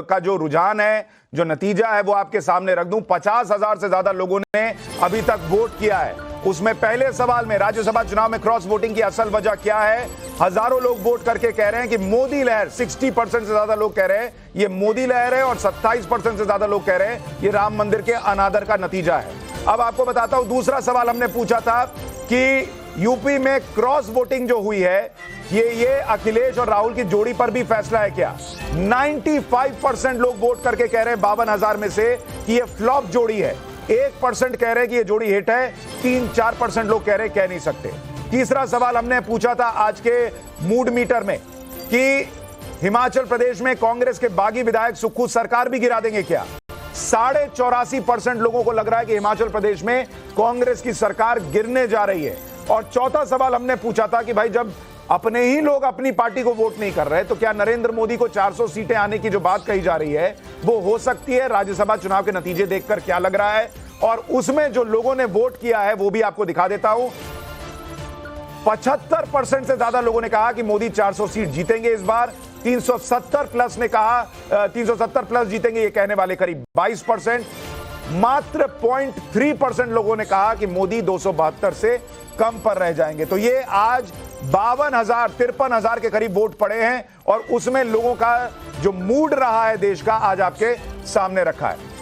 का जो रुझान है, जो नतीजा है, वो आपके सामने रख दूं। 50,000 से ज्यादा लोगों ने अभी तक वोट किया है। उसमें पहले सवाल में, राज्यसभा चुनाव में क्रॉस वोटिंग की असल वजह क्या है? हजारों लोग वोट करके कह रहे हैं कि मोदी लहर, 60% से ज्यादा लोग कह रहे हैं ये मोदी लहर है, और 27% से ज्यादा लोग कह रहे हैं ये राम मंदिर के अनादर का नतीजा है। अब आपको बताता हूं, दूसरा सवाल हमने पूछा था कि यूपी में क्रॉस वोटिंग जो हुई है, ये अखिलेश और राहुल की जोड़ी पर भी फैसला है क्या? 95% लोग वोट करके कह रहे हैं 52,000 में से कि ये फ्लॉप जोड़ी है। 1% कह रहे हैं कि ये जोड़ी हिट है। 3-4% लोग कह रहे हैं कह नहीं सकते। तीसरा सवाल हमने पूछा था आज के मूड मीटर में कि हिमाचल प्रदेश में कांग्रेस के बागी विधायक सुक्खू सरकार भी गिरा देंगे क्या? 84.5% लोगों को लग रहा है कि हिमाचल प्रदेश में कांग्रेस की सरकार गिरने जा रही है। और चौथा सवाल हमने पूछा था कि भाई जब अपने ही लोग अपनी पार्टी को वोट नहीं कर रहे, तो क्या नरेंद्र मोदी को 400 सीटें आने की जो बात कही जा रही है वो हो सकती है? राज्यसभा चुनाव के नतीजे देखकर क्या लग रहा है? और उसमें जो लोगों ने वोट किया है वो भी आपको दिखा देता हूं। 75% से ज्यादा लोगों ने कहा कि मोदी 400 सीट जीतेंगे इस बार। 370 प्लस ने कहा 370 प्लस जीतेंगे, ये कहने वाले करीब 22%। मात्र 0.3% लोगों ने कहा कि मोदी 272 से कम पर रह जाएंगे। तो ये आज 52,000-53,000 के करीब वोट पड़े हैं, और उसमें लोगों का जो मूड रहा है देश का, आज आपके सामने रखा है।